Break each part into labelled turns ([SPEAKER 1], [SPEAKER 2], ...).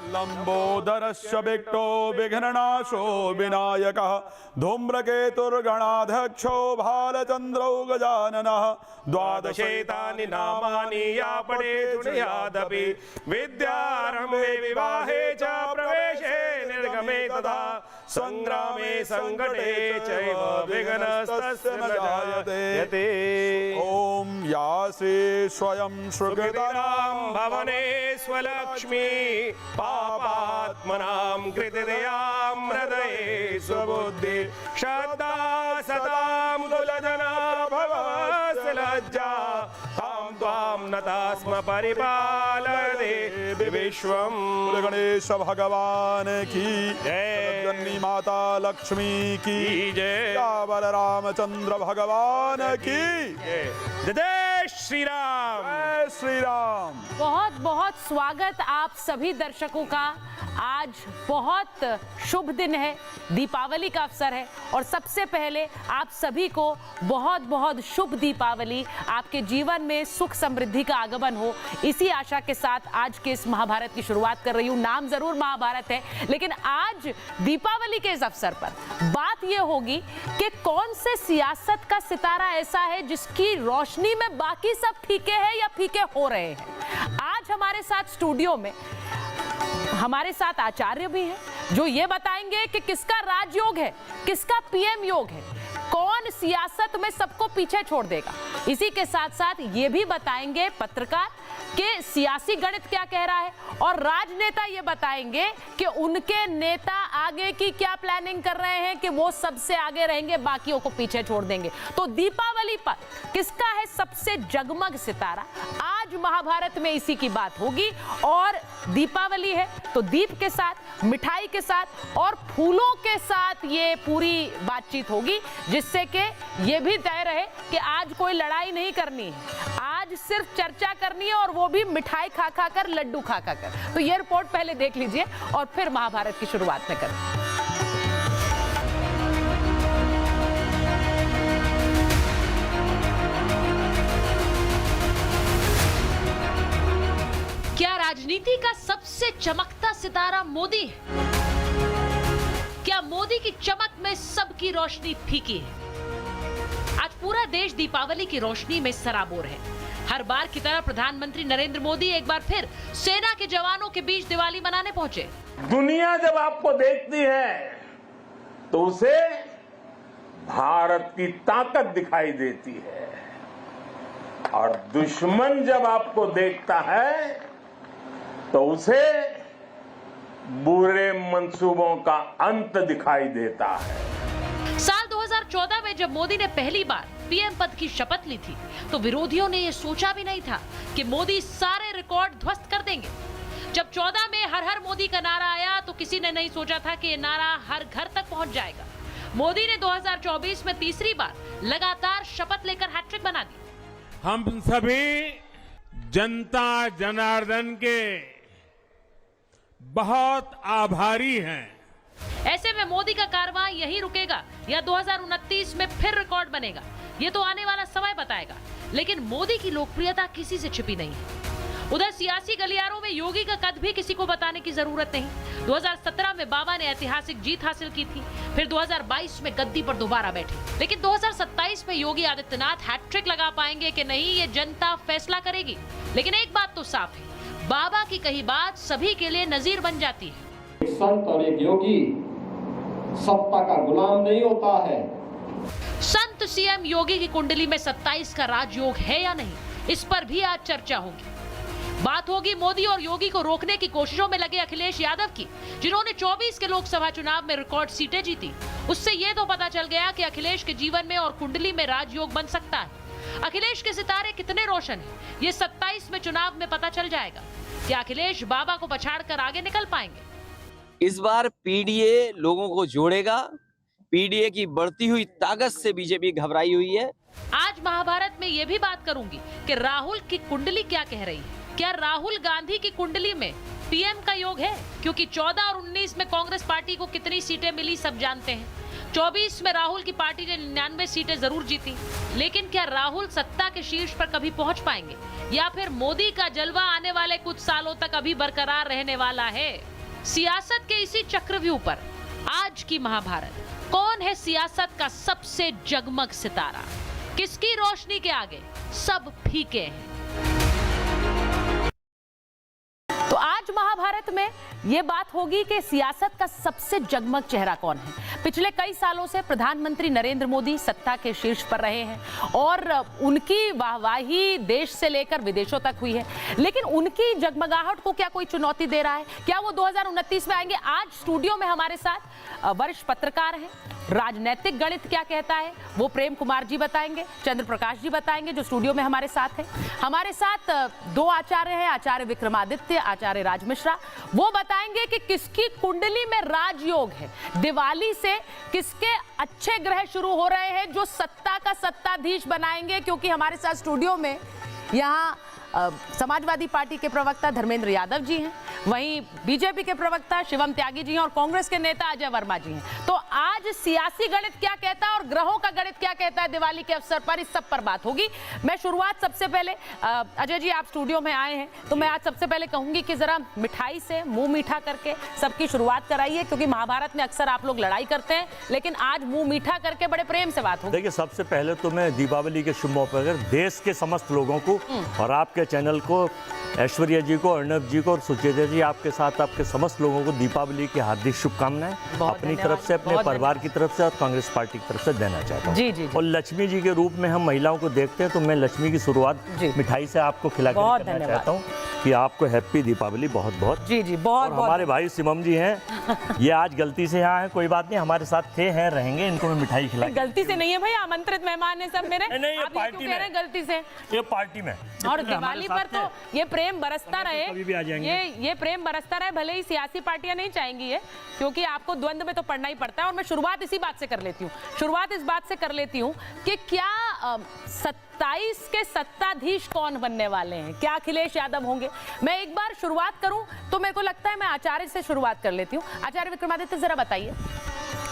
[SPEAKER 1] लंबोदरस्य Victo विघ्ननाशो विनायकः धूम्रकेतुर्गणाध्यक्षो भालचन्द्रो गजाननः द्वादशेतानि नामानि या पठेत् शृणुयादपि विद्यारम्भे विवाहे च प्रवेशे निर्गमे तथा संग्रामे संकटे चैव विघ्नस्तस्य न जायते। ओम या श्री स्वयं सुकृतानां भवने स्वलक्ष्मी पापात्मनां कृतिदयां हृदये स्वबुद्धि श्रद्धा सतां कुलजना भवस्य लज्जा तां त्वां नतास्म परिपालयते विश्वं। गणेश भगवान की जय, जगन्नी माता लक्ष्मी की जय, बलरामचंद्र भगवान की जय श्री राम। जय श्री राम।
[SPEAKER 2] बहुत बहुत स्वागत आप सभी दर्शकों का। आज बहुत शुभ दिन है, दीपावली का अवसर है और सबसे पहले आप सभी को बहुत बहुत शुभ दीपावली। आपके जीवन में सुख समृद्धि का आगमन हो, इसी आशा के साथ आज के इस महाभारत की शुरुआत कर रही हूँ। नाम जरूर महाभारत है, लेकिन आज दीपावली के इस अवसर पर बात यह होगी कि कौन से सियासत का सितारा ऐसा है जिसकी रोशनी में बाकी सब फीके हैं या फीके हो रहे हैं। आज हमारे साथ स्टूडियो में हमारे साथ आचार्य भी हैं जो ये बताएंगे कि किसका राजयोग है, किसका पीएम योग है, कौन सियासत में सबको पीछे छोड़ देगा। इसी के साथ साथ ये भी बताएंगे पत्रकार कि सियासी गणित क्या कह रहा है, और राजनेता ये बताएंगे कि उनके नेता आगे की क्या प्लानिंग कर रहे हैं कि वो सबसे आगे रहेंगे, बाकियों को पीछे छोड़ देंगे। तो दीपावली पर किसका है सबसे जगमग सितारा, आज महाभारत में इसी की बात होगी। और दीपावली है तो दीप के साथ, मिठाई के साथ और फूलों के साथ ये पूरी बातचीत होगी, जिससे कि ये भी तय रहे कि आज कोई लड़ाई नहीं करनी है, आज सिर्फ चर्चा करनी है, और वो भी मिठाई खा खा कर, लड्डू खा खा कर। तो ये रिपोर्ट पहले देख लीजिए और फिर महाभारत की शुरुआत में करें। क्या राजनीति का सबसे चमकता सितारा मोदी है? क्या मोदी की चमक में सबकी रोशनी फीकी है? आज पूरा देश दीपावली की रोशनी में सराबोर है। हर बार की तरह प्रधानमंत्री नरेंद्र मोदी एक बार फिर सेना के जवानों के बीच दिवाली मनाने पहुंचे।
[SPEAKER 3] दुनिया जब आपको देखती है तो उसे भारत की ताकत दिखाई देती है, और दुश्मन जब आपको देखता है तो उसे बुरे मंसूबों का अंत दिखाई देता है।
[SPEAKER 2] साल 2014 में जब मोदी ने पहली बार पीएम पद की शपथ ली थी तो विरोधियों ने यह सोचा भी नहीं था कि मोदी सारे रिकॉर्ड ध्वस्त कर देंगे। जब 14 में हर हर मोदी का नारा आया तो किसी ने नहीं सोचा था कि ये नारा हर घर तक पहुंच जाएगा। मोदी ने 2024 में तीसरी बार लगातार शपथ लेकर हैट्रिक बना दी।
[SPEAKER 4] हम सभी जनता जनार्दन के बहुत आभारी हैं।
[SPEAKER 2] ऐसे में मोदी का कारवां यहीं रुकेगा या 2029 में फिर रिकॉर्ड बनेगा, ये तो आने वाला समय बताएगा। लेकिन मोदी की लोकप्रियता किसी से छिपी नहीं है। उधर सियासी गलियारों में योगी का कद भी किसी को बताने की जरूरत नहीं। 2017 में बाबा ने ऐतिहासिक जीत हासिल की थी, फिर 2022 में गद्दी पर दोबारा बैठे। लेकिन 2027 में योगी आदित्यनाथ हैट्रिक लगा पाएंगे कि नहीं, ये जनता फैसला करेगी। लेकिन एक बात तो साफ है, बाबा की कही बात सभी के लिए नजीर बन जाती है।
[SPEAKER 5] एक संत और एक योगी सत्ता का गुलाम नहीं होता है।
[SPEAKER 2] संत सीएम योगी की कुंडली में 27 का राजयोग है या नहीं, इस पर भी आज चर्चा होगी। बात होगी मोदी और योगी को रोकने की कोशिशों में लगे अखिलेश यादव की, जिन्होंने 24 के लोकसभा चुनाव में रिकॉर्ड सीटें जीती। उससे ये तो पता चल गया कि अखिलेश के जीवन में और कुंडली में राजयोग बन सकता है। अखिलेश के सितारे कितने रोशन हैं, ये 27 में चुनाव में पता चल जाएगा। क्या अखिलेश बाबा को पछाड़कर आगे निकल पाएंगे?
[SPEAKER 6] इस बार पीडीए लोगों को जोड़ेगा। पीडीए की बढ़ती हुई ताकत से बीजेपी घबराई हुई है।
[SPEAKER 2] आज महाभारत में ये भी बात करूंगी कि राहुल की कुंडली क्या कह रही है। क्या राहुल गांधी की कुंडली में पीएम का योग है? क्योंकि 14 और 19 में कांग्रेस पार्टी को कितनी सीटें मिली सब जानते हैं। 24 में राहुल की पार्टी ने 99 सीटें जरूर जीती, लेकिन क्या राहुल सत्ता के शीर्ष पर कभी पहुंच पाएंगे, या फिर मोदी का जलवा आने वाले कुछ सालों तक अभी बरकरार रहने वाला है? सियासत के इसी चक्रव्यूह पर आज की महाभारत, कौन है सियासत का सबसे जगमग सितारा, किसकी रोशनी के आगे सब फीके हैं। तो आज महाभारत में यह बात होगी कि सियासत का सबसे जगमग चेहरा कौन है। पिछले कई सालों से प्रधानमंत्री नरेंद्र मोदी सत्ता के शीर्ष पर रहे हैं और उनकी वाहवाही देश से लेकर विदेशों तक हुई है, लेकिन उनकी जगमगाहट को क्या कोई चुनौती दे रहा है? क्या वो 2029 में आएंगे? आज स्टूडियो में हमारे साथ वरिष्ठ पत्रकार हैं, राजनीतिक गणित क्या कहता है वो प्रेम कुमार जी बताएंगे, चंद्र प्रकाश जी बताएंगे जो स्टूडियो में हमारे साथ हैं। हमारे साथ दो आचार्य हैं, आचार्य विक्रमादित्य, आचार्य राज मिश्रा। वो बताएंगे कि किसकी कुंडली में राजयोग है, दिवाली से किसके अच्छे ग्रह शुरू हो रहे हैं जो सत्ता का सत्ताधीश बनाएंगे। क्योंकि हमारे साथ स्टूडियो में यहाँ समाजवादी पार्टी के प्रवक्ता धर्मेंद्र यादव जी हैं, वहीं बीजेपी के प्रवक्ता शिवम त्यागी जी हैं और कांग्रेस के नेता अजय वर्मा जी हैं। तो आज सियासी गणित क्या कहता है और ग्रहों का गणित क्या कहता है दिवाली के अवसर पर, इस सब पर बात होगी। मैं शुरुआत सबसे पहले अजय जी, आप स्टूडियो में आए हैं तो मैं आज सबसे पहले कहूंगी कि जरा मिठाई से मुंह मीठा करके सबकी शुरुआत कराइए, क्योंकि महाभारत में अक्सर आप लोग लड़ाई करते हैं, लेकिन आज मुंह मीठा करके बड़े प्रेम से बात होगी।
[SPEAKER 7] देखिए, सबसे पहले तो मैं दीपावली के शुभ मौके पर देश के समस्त लोगों को और आपके चैनल को, ऐश्वर्या जी को, अर्णव जी को और सुचेता जी, आपके साथ आपके समस्त लोगों को दीपावली की हार्दिक शुभकामनाएं अपनी तरफ से, अपने परिवार की तरफ से और कांग्रेस पार्टी की तरफ से देना चाहता हूं।
[SPEAKER 2] जी, जी, जी।
[SPEAKER 7] और लक्ष्मी जी के रूप में हम महिलाओं को देखते हैं, तो मैं लक्ष्मी की शुरुआत मिठाई से आपको खिलाकर करना चाहता हूँ कि आपको हैप्पी दीपावली बहुत बहुत।
[SPEAKER 2] जी जी, बहुत बहुत।
[SPEAKER 7] हमारे भाई शिवम जी हैं, ये आज गलती से यहाँ है, कोई बात नहीं, हमारे साथ थे, हैं, रहेंगे, इनको मैं मिठाई खिला।
[SPEAKER 2] गलती से नहीं है भाई, आमंत्रित मेहमान है सब मेरे।
[SPEAKER 7] नहीं, ये पार्टी में
[SPEAKER 2] गलती से,
[SPEAKER 7] ये पार्टी में।
[SPEAKER 2] और दिवाली पर तो ये प्रेम बरसता रहे,
[SPEAKER 7] कभी भी आ जाएंगे।
[SPEAKER 2] ये प्रेम बरसता रहे, भले ही सियासी पार्टियां नहीं चाहेंगी ये, क्योंकि आपको द्वंद्व में तो पड़ना ही पड़ता है। और मैं शुरुआत इसी बात से कर लेती हूँ, शुरुआत इस बात से कर लेती हूँ कि क्या 27 के सत्ताधीश कौन बनने वाले हैं? क्या अखिलेश यादव होंगे? मैं एक बार शुरुआत करूं तो मेरे को लगता है मैं आचार्य से शुरुआत कर लेती हूं। आचार्य विक्रमादित्य, जरा बताइए,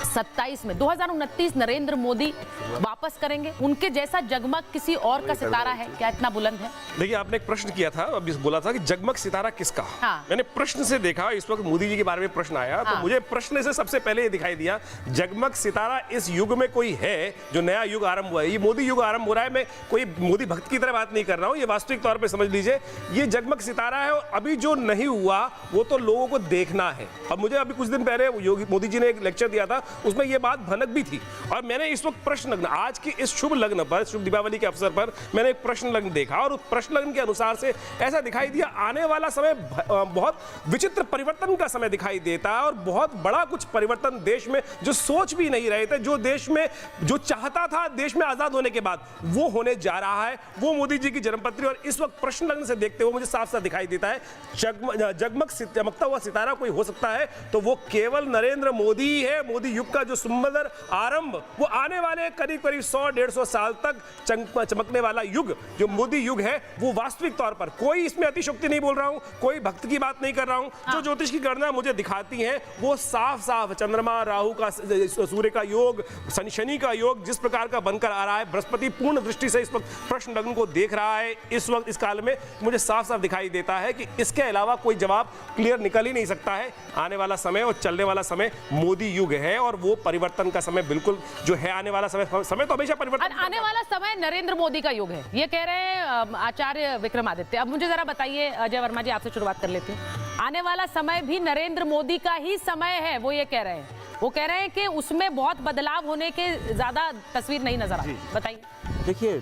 [SPEAKER 2] 27 में 2029 नरेंद्र मोदी वापस करेंगे, उनके जैसा जगमग किसी और का सितारा है क्या? इतना बुलंद है?
[SPEAKER 1] देखिए, आपने एक प्रश्न किया था, अभी बोला था कि जगमग सितारा किसका।
[SPEAKER 2] हाँ।
[SPEAKER 1] मैंने प्रश्न से देखा, इस वक्त मोदी जी के बारे में प्रश्न आया, तो मुझे प्रश्न से सबसे पहले ये दिखाई दिया, जगमग सितारा इस युग में कोई है जो नया युग आरंभ हुआ है। ये मोदी युग आरंभ हो रहा है। मैं कोई मोदी भक्त की तरह बात नहीं कर रहा हूं, ये वास्तविक तौर पर समझ लीजिए, ये जगमग सितारा है। और अभी जो नहीं हुआ वो तो लोगों को देखना है। अब मुझे अभी कुछ दिन पहले मोदी जी ने एक लेक्चर दिया था, उसमें ये बात भनक भी थी। और मैंने इस वक्त प्रश्न लग्न, आज की इस शुभ लग्न पर, शुभ दीपावली के अवसर पर मैंने एक प्रश्न लग्न देखा और उस प्रश्न लग्न के अनुसार से ऐसा दिखाई दिया, आने वाला समय बहुत विचित्र परिवर्तन का समय दिखाई देता है और बहुत बड़ा कुछ परिवर्तन देश में जो सोच भी नहीं रहे थे, जो देश में जो चाहता था देश में आजाद होने के बाद, वो होने जा रहा है। वो मोदी जी की जन्मपत्री। और इस वक्त प्रश्न लग्न से देखते हुए मुझे साफ साफ दिखाई देता है, जगमग चमकता हुआ सितारा कोई हो सकता है तो वो केवल नरेंद्र मोदी ही है। मोदी युग का जो सुंदर आरंभ, वो आने वाले करीब करीब 100-150 साल तक चमकने वाला युग जो मोदी युग है, वो वास्तविक तौर पर, कोई इसमें अतिशयोक्ति नहीं बोल रहा हूं, कोई भक्त की बात नहीं कर रहा हूं, जो ज्योतिष की गणना मुझे दिखाती है वो साफ साफ चंद्रमा राहु का, सूर्य का योग, शनि का योग जिस प्रकार का बनकर आ रहा है, बृहस्पति पूर्ण दृष्टि से इस वक्त प्रश्न लग्न को देख रहा है इस वक्त, इस काल में, मुझे साफ साफ दिखाई देता है कि इसके अलावा कोई जवाब क्लियर निकल ही नहीं सकता है। आने वाला समय और चलने वाला समय मोदी युग है और वो परिवर्तन का समय बिल्कुल जो है, आने वाला समय तो हमेशा परिवर्तन,
[SPEAKER 2] आने वाला समय नरेंद्र मोदी का युग है, ये कह रहे हैं आचार्य विक्रमादित्य। अब मुझे जरा बताइए अजय वर्मा जी, आपसे शुरुआत कर लेती हूँ। आने वाला समय भी नरेंद्र मोदी का ही समय है, वो ये कह रहे हैं। वो कह रहे हैं कि उसमें बहुत बदलाव होने के ज्यादा तस्वीर नहीं नजर आती। बताइए।
[SPEAKER 7] देखिए,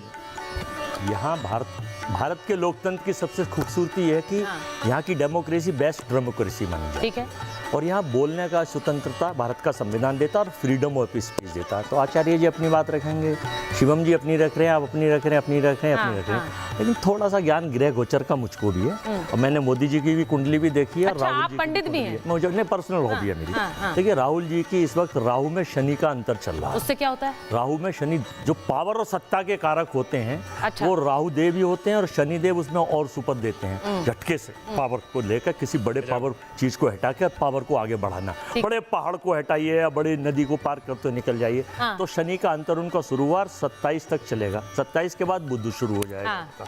[SPEAKER 7] यहाँ भारत के लोकतंत्र की सबसे खूबसूरती है कि यहाँ की डेमोक्रेसी बेस्ट डेमोक्रेसी मानी जाती है। ठीक है। और यहाँ बोलने का स्वतंत्रता भारत का संविधान देता है और फ्रीडम ऑफ स्पीच देता है। तो आचार्य जी अपनी बात रखेंगे, शिवम जी अपनी रख रहे हैं, आप अपनी रख रहे हैं, अपनी रख रहे हैं, अपनी रख रहे हैं, लेकिन थोड़ा सा ज्ञान गृह गोचर का मुझको भी है। और मैंने मोदी जी की भी कुंडली भी देखी है।
[SPEAKER 2] अच्छा, आप पंडित भी हैं?
[SPEAKER 7] मुझे पर्सनल हॉबी है मेरी। देखिए, राहुल जी की इस वक्त राहु में शनि का अंतर चल रहा है।
[SPEAKER 2] उससे क्या होता है?
[SPEAKER 7] राहु में शनि जो पावर और सत्ता के कारक होते हैं, वो राहु देव ही होते हैं और शनि देव उसमें और सुपर देते हैं, झटके से पावर को लेकर किसी बड़े पावर चीज को हटा कर पावर को आगे बढ़ाना। बड़े पहाड़ को हटाइए या बड़ी नदी को पार करते निकल जाइए। तो शनि का अंतर उनका शुरुआत 27 तक चलेगा, 27 के बाद बुध शुरू हो जाएगा।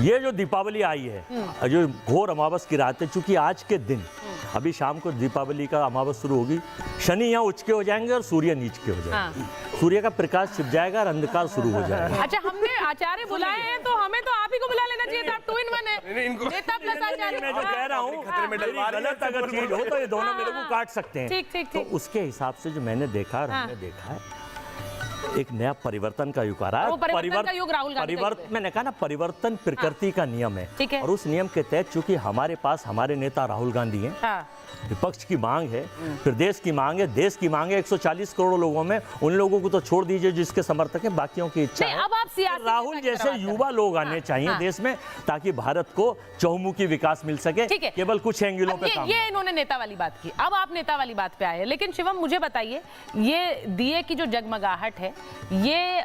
[SPEAKER 7] ये जो दीपावली आई है, जो घोर अमावस की रात है, चूंकि आज के दिन अभी शाम को दीपावली का अमावस शुरू होगी, शनि यहाँ उच्च के हो जाएंगे और सूर्य नीच के हो जाएंगे। सूर्य का प्रकाश छिप जाएगा और अंधकार शुरू हो जाएगा।
[SPEAKER 2] अच्छा, हमने आचार्य बुलाए हैं तो हमें तो आप ही को बुला लेना चाहिए था, आप 2 in 1 है। नेता प्लस आचार्य।
[SPEAKER 7] मैं जो कह रहा हूँ, गलत अगर चीज हो तो ये दोनों मेरे को काट सकते हैं।
[SPEAKER 2] ठीक ठीक
[SPEAKER 7] तो
[SPEAKER 2] ठीक।
[SPEAKER 7] उसके हिसाब से जो मैंने देखा और हमने देखा है, एक नया परिवर्तन का युग आ रहा है।
[SPEAKER 2] वो परिवर्तन का युग राहुल गांधी का युग है।
[SPEAKER 7] मैंने कहा ना, परिवर्तन प्रकृति का नियम है।
[SPEAKER 2] ठीक है।
[SPEAKER 7] और उस नियम के तहत चूंकि हमारे पास हमारे नेता राहुल गांधी हैं,
[SPEAKER 2] हाँ।
[SPEAKER 7] विपक्ष की मांग है, फिर देश की मांग है, देश की मांग है 140 करोड़ लोगों में, उन लोगों को तो छोड़ दीजिए जिसके समर्थक है, बाकियों की इच्छा
[SPEAKER 2] नहीं,
[SPEAKER 7] है।
[SPEAKER 2] अब आप सियासी
[SPEAKER 7] राहुल
[SPEAKER 2] नेता की
[SPEAKER 7] जैसे
[SPEAKER 2] तरफ बात
[SPEAKER 7] युवा
[SPEAKER 2] करें।
[SPEAKER 7] लोग आने
[SPEAKER 2] हाँ,
[SPEAKER 7] चाहिए
[SPEAKER 2] हाँ।
[SPEAKER 7] देश में, ताकि भारत को चहुमुखी विकास मिल सके।
[SPEAKER 2] ठीक है।
[SPEAKER 7] केवल कुछ एंगलों
[SPEAKER 2] अब
[SPEAKER 7] पे काम
[SPEAKER 2] ये इन्होंने नेता वाली बात की, अब आप नेता वाली बात पे आए। लेकिन शिवम, मुझे बताइए, ये दिए की जो जगमगाहट है, ये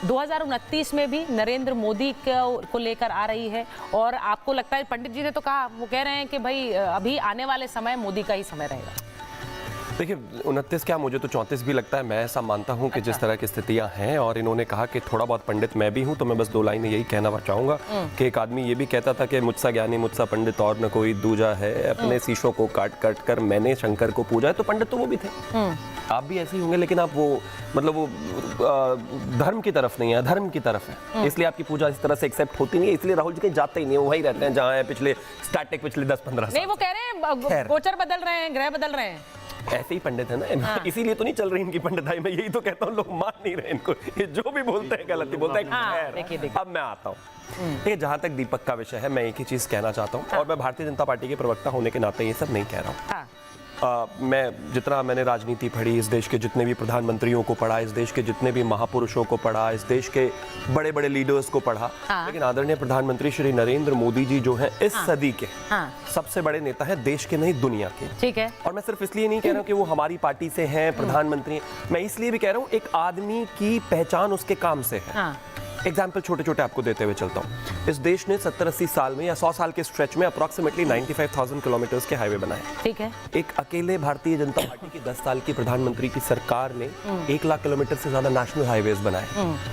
[SPEAKER 2] 2029 में भी नरेंद्र मोदी को लेकर आ रही है। और आपको लगता है, पंडित जी ने तो कहा, वो कह रहे हैं कि भाई अभी आने वाले समय मोदी का ही समय रहेगा।
[SPEAKER 8] देखिए 29 क्या, मुझे तो 34 भी लगता है। मैं ऐसा मानता हूं कि जिस तरह की स्थितियां हैं, और इन्होंने कहा कि थोड़ा बहुत पंडित मैं भी हूं, तो मैं बस 2 लाइनें यही कहना चाहूंगा कि एक आदमी ये भी कहता था कि मुझसा ज्ञानी मुझसा पंडित और न कोई दूजा है, अपने शीशों को काट काट कर मैंने शंकर को पूजा है। तो पंडित तो वो भी थे, आप भी ऐसे ही होंगे, लेकिन आप वो मतलब वो धर्म की तरफ नहीं है, अधर्म की तरफ है, इसलिए आपकी पूजा इस तरह से एक्सेप्ट होती नहीं है। इसलिए राहुल जी कहीं जाते ही नहीं, वही रहते हैं जहाँ है पिछले 10-15
[SPEAKER 2] नहीं, वो कह रहे हैं गोचर बदल रहे हैं, ग्रह बदल रहे हैं।
[SPEAKER 8] ऐसे ही पंडित है ना, इसीलिए तो नहीं चल रही इनकी पंडिताई। मैं यही तो कहता हूँ, लोग मान नहीं रहे इनको, ये जो भी बोलते हैं गलती बोलते हैं।
[SPEAKER 2] हाँ, देखिए।
[SPEAKER 8] अब मैं आता हूँ, देखिए जहाँ तक दीपक का विषय है, मैं एक ही चीज कहना चाहता हूँ, और मैं भारतीय जनता पार्टी के प्रवक्ता होने के नाते ये सब नहीं कह रहा हूँ। मैं जितना मैंने राजनीति पढ़ी, इस देश के जितने भी प्रधानमंत्रियों को पढ़ा, इस देश के जितने भी महापुरुषों को पढ़ा, इस देश के बड़े बड़े लीडर्स को पढ़ा, लेकिन आदरणीय प्रधानमंत्री श्री नरेंद्र मोदी जी जो हैं इस सदी के सबसे बड़े नेता हैं, देश के नहीं दुनिया के।
[SPEAKER 2] ठीक है।
[SPEAKER 8] और मैं सिर्फ इसलिए नहीं कह रहा हूँ कि वो हमारी पार्टी से हैं, प्रधानमंत्री हैं, मैं इसलिए भी कह रहा हूँ एक आदमी की पहचान उसके काम से है। एग्जाम्पल छोटे छोटे आपको देते हुए चलता हूँ। इस देश ने 70-80 साल में या 100 साल के स्ट्रेच में अप्रॉक्सीमेटली 95,000 किलोमीटर्स के हाईवे बनाए।
[SPEAKER 2] ठीक है।
[SPEAKER 8] एक अकेले भारतीय जनता पार्टी की 10 साल की प्रधानमंत्री की सरकार ने 1 लाख किलोमीटर से ज्यादा नेशनल हाईवेज बनाए।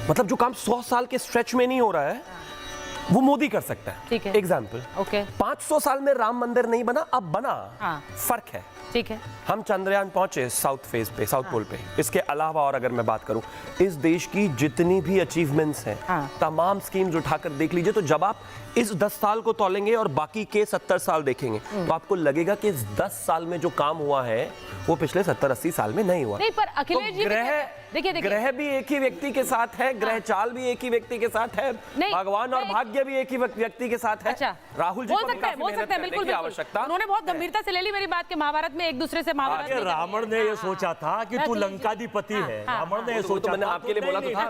[SPEAKER 8] मतलब जो काम 100 साल के स्ट्रेच में नहीं हो रहा है, वो मोदी कर सकता है।
[SPEAKER 2] ठीक है।
[SPEAKER 8] Example,
[SPEAKER 2] okay.
[SPEAKER 8] 500 साल में राम मंदिर नहीं बना, अब बना, फर्क है।
[SPEAKER 2] ठीक है।
[SPEAKER 8] हम चंद्रयान पहुंचे साउथ फेज पे, साउथ पोल पे। इसके अलावा और अगर मैं बात करूं, इस देश की जितनी भी अचीवमेंट्स हैं, तमाम स्कीम्स उठाकर देख लीजिए, तो जब आप इस 10 साल को तौलेंगे और बाकी के 70 साल देखेंगे, तो आपको लगेगा कि इस 10 साल में जो काम हुआ है वो पिछले 70-80 साल में नहीं हुआ।
[SPEAKER 2] नहीं, पर अखिलेश जी देखिए,
[SPEAKER 8] ग्रह भी एक ही व्यक्ति के साथ है, ग्रह चाल भी एक ही व्यक्ति के साथ है, भगवान और भाग्य भी एक ही व्यक्ति के साथ है।
[SPEAKER 2] अच्छा,
[SPEAKER 8] राहुल जी
[SPEAKER 2] बोल सकते हैं, बिल्कुल
[SPEAKER 8] आवश्यकता।
[SPEAKER 2] उन्होंने बहुत गंभीरता से ले ली मेरी बात के महाभारत में एक दूसरे से महाभारत में
[SPEAKER 7] रावण ने ये सोचा था कि तू लंकाधिपति है। रावण ने ये सोचा,
[SPEAKER 8] मैंने आपके लिए बोला तो था।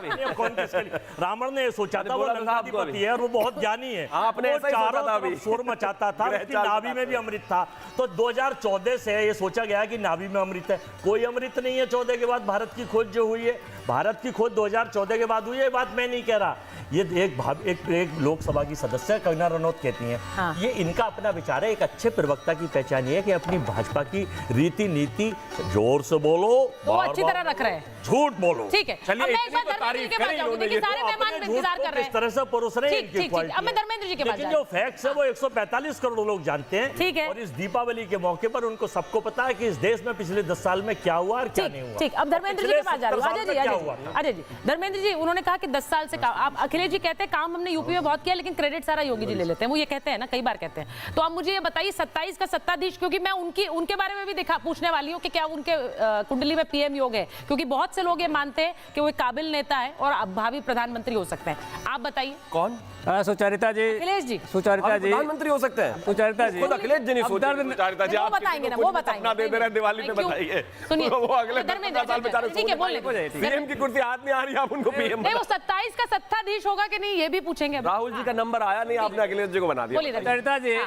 [SPEAKER 7] रावण ने ये सोचा था वो लंकाधिपति है और वो बहुत ज्ञानी है।
[SPEAKER 8] आपने
[SPEAKER 7] चारों तरफ शोर मचाता था, उसकी नाभि में भी अमृत था। तो 2014 से ये सोचा गया कि नाभि में अमृत है। कोई अमृत नहीं है। 14 के बाद भारत की खोज जो हुई है, भारत की खोज 2014 के बाद हुई है। बात मैं नहीं कह रहा, ये एक लोकसभा की सदस्य कंगना रनौत कहती हैं। ये इनका अपना विचार है। एक अच्छे प्रवक्ता की पहचान ये है कि अपनी भाजपा की रीति नीति जोर से बोलो,
[SPEAKER 2] तो अच्छी तरह रख रहे हैं,
[SPEAKER 7] झूठ बोलो।
[SPEAKER 2] ठीक है।
[SPEAKER 8] चलिए,
[SPEAKER 2] अब मैं एक बार धर्मेंद्र जी के पास जाऊंगी, देखिए सारे मेहमान इंतजार कर रहे हैं।
[SPEAKER 7] इस तरह से परोस रहे हैं।
[SPEAKER 2] ठीक। अब मैं धर्मेंद्र जी के पास
[SPEAKER 7] लेकिन जो फैक्ट्स है वो 145 करोड़ लोग जानते हैं।
[SPEAKER 2] ठीक है।
[SPEAKER 7] और इस दीपावली के मौके पर उनको सबको पता है कि इस देश में पिछले 10 साल में क्या हुआ और क्या नहीं हुआ।
[SPEAKER 2] ठीक। अब धर्मेंद्र जी के पास जा रहा हूं। अजय जी, धर्मेंद्र जी, उन्होंने कहा कि 10 साल से काम, आप अखिलेश जी कहते हैं काम हमने यूपी में बहुत किया, लेकिन क्रेडिट सारा योगी जी ले लेते हैं। वो ये कहते हैं ना, कई बार कहते हैं। तो आप मुझे ये बताइए, 27 का सत्ताधीश, क्योंकि मैं उनके बारे में भी पूछने वाली हूँ कि क्या उनके कुंडली में पीएम योग है, क्योंकि बहुत से लोग ये मानते हैं कि वो एक काबिल नेता है और भावी प्रधानमंत्री हो सकते हैं। आप बताइए
[SPEAKER 8] कौन?
[SPEAKER 9] सुचरिता जी,
[SPEAKER 2] अखिलेश जी,
[SPEAKER 9] सुचरिता जी
[SPEAKER 8] प्रधानमंत्री हो सकते हैं।
[SPEAKER 9] सुचरिता जी,
[SPEAKER 8] खुद अखिलेश जी नहीं सोच रहे। सुचरिता जी,
[SPEAKER 2] वो
[SPEAKER 8] आप
[SPEAKER 2] बताएंगे ना, वो बताएंगे।
[SPEAKER 8] अपना दे दे रहे हैं, दिवाली पे बताइए।
[SPEAKER 2] सुनिए,
[SPEAKER 8] वो अगले 15 साल बेचारे
[SPEAKER 2] ठीक है, बोल
[SPEAKER 8] सीएम की कुर्सी हाथ में आ रही है, आप उनको पीएम
[SPEAKER 2] नहीं, वो 27 का सत्ताधीश होगा कि नहीं, ये भी पूछेंगे।
[SPEAKER 8] राहुल जी का नंबर आया नहीं, आपने अखिलेश जी को बना दिया।
[SPEAKER 9] सुचरिता जी,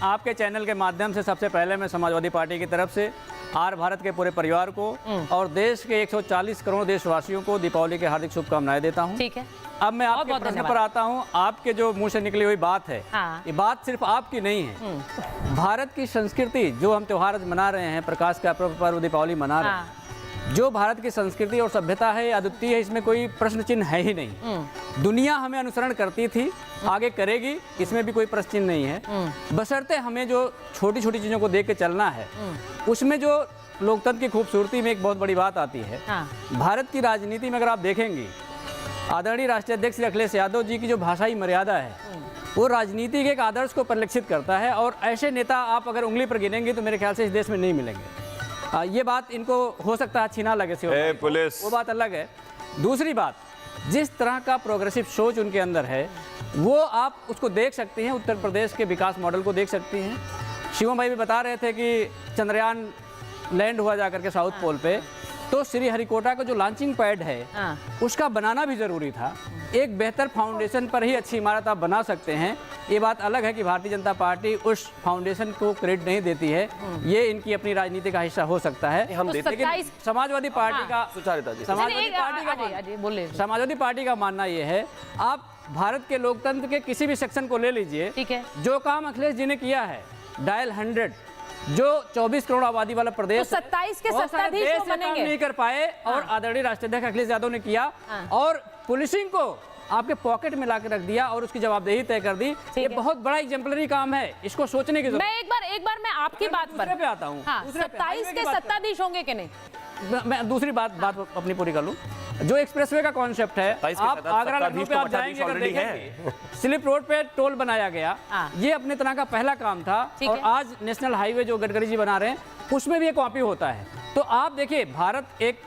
[SPEAKER 9] आपके चैनल के माध्यम से सबसे पहले मैं समाजवादी पार्टी की तरफ से आर भारत के पूरे परिवार को और देश के 140 करोड़ देशवासियों को दीपावली की हार्दिक शुभकामनाएं देता हूं।
[SPEAKER 2] ठीक है।
[SPEAKER 9] अब मैं आपके प्रश्न पर आता हूं। आपके जो मुंह से निकली हुई बात है, ये बात सिर्फ आपकी नहीं है। भारत की संस्कृति, जो हम त्योहार मना रहे हैं, प्रकाश का पर्व दीपावली मना रहे हैं, जो भारत की संस्कृति और सभ्यता है अद्वितीय है, इसमें कोई प्रश्न चिन्ह है ही नहीं। दुनिया हमें अनुसरण करती थी, आगे करेगी, इसमें भी कोई प्रश्न चिन्ह नहीं है। बशर्ते हमें जो छोटी छोटी चीज़ों को देख के चलना है, उसमें जो लोकतंत्र की खूबसूरती में एक बहुत बड़ी बात आती है। भारत की राजनीति में अगर आप देखेंगे, आदरणीय राष्ट्रीय अध्यक्ष श्री अखिलेश यादव जी की जो भाषाई मर्यादा है वो राजनीति के एक आदर्श को परिलक्षित करता है, और ऐसे नेता आप अगर उंगली पर गिनेंगे तो मेरे ख्याल से इस देश में नहीं मिलेंगे। ये बात इनको हो सकता है अच्छी ना लगे से,
[SPEAKER 8] पुलिस
[SPEAKER 9] वो बात अलग है। दूसरी बात, जिस तरह का प्रोग्रेसिव सोच उनके अंदर है वो आप उसको देख सकते हैं, उत्तर प्रदेश के विकास मॉडल को देख सकते हैं। शिवम भाई भी बता रहे थे कि चंद्रयान लैंड हुआ जाकर के साउथ पोल पे, तो श्री हरिकोटा का जो लॉन्चिंग पैड है उसका बनाना भी ज़रूरी था। एक बेहतर फाउंडेशन पर ही अच्छी इमारत आप बना सकते हैं। ये बात अलग है कि भारतीय जनता पार्टी उस फाउंडेशन को क्रेडिट नहीं देती है, ये इनकी अपनी राजनीति का हिस्सा हो सकता है।
[SPEAKER 8] हम देते हैं,
[SPEAKER 9] लेकिन समाजवादी पार्टी का समाजवादी पार्टी का मानना ये है, आप भारत के लोकतंत्र के किसी भी सेक्शन को ले लीजिए,
[SPEAKER 2] ठीक है,
[SPEAKER 9] जो काम अखिलेश जी ने किया है, डायल 100 जो 24 करोड़ आबादी वाला प्रदेश,
[SPEAKER 2] तो 27 के सत्ताधीश
[SPEAKER 9] देश से काम नहीं कर पाए, और आदरणीय राष्ट्रीय अध्यक्ष अखिलेश यादव ने किया, और पुलिसिंग को आपके पॉकेट में लाकर रख दिया और उसकी जवाबदेही तय कर दी। ये बहुत बड़ा एग्जाम्पलरी काम है, इसको सोचने की जरूरत।
[SPEAKER 2] मैं एक बार मैं आपकी बात पर
[SPEAKER 9] आता हूँ,
[SPEAKER 2] 27 के सत्ताधीश होंगे कि नहीं?
[SPEAKER 9] मैं दूसरी बात अपनी पूरी कर लूं। जो एक्सप्रेसवे का कॉन्सेप्ट है, आप आगरा लखनऊ पे आप जाएंगे, अगर देखेंगे स्लिप रोड पे टोल बनाया गया, ये अपने तरह का पहला काम था, और आज नेशनल हाईवे जो गडकरी जी बना रहे हैं उसमें भी ये कॉपी होता है। तो आप देखिए, भारत एक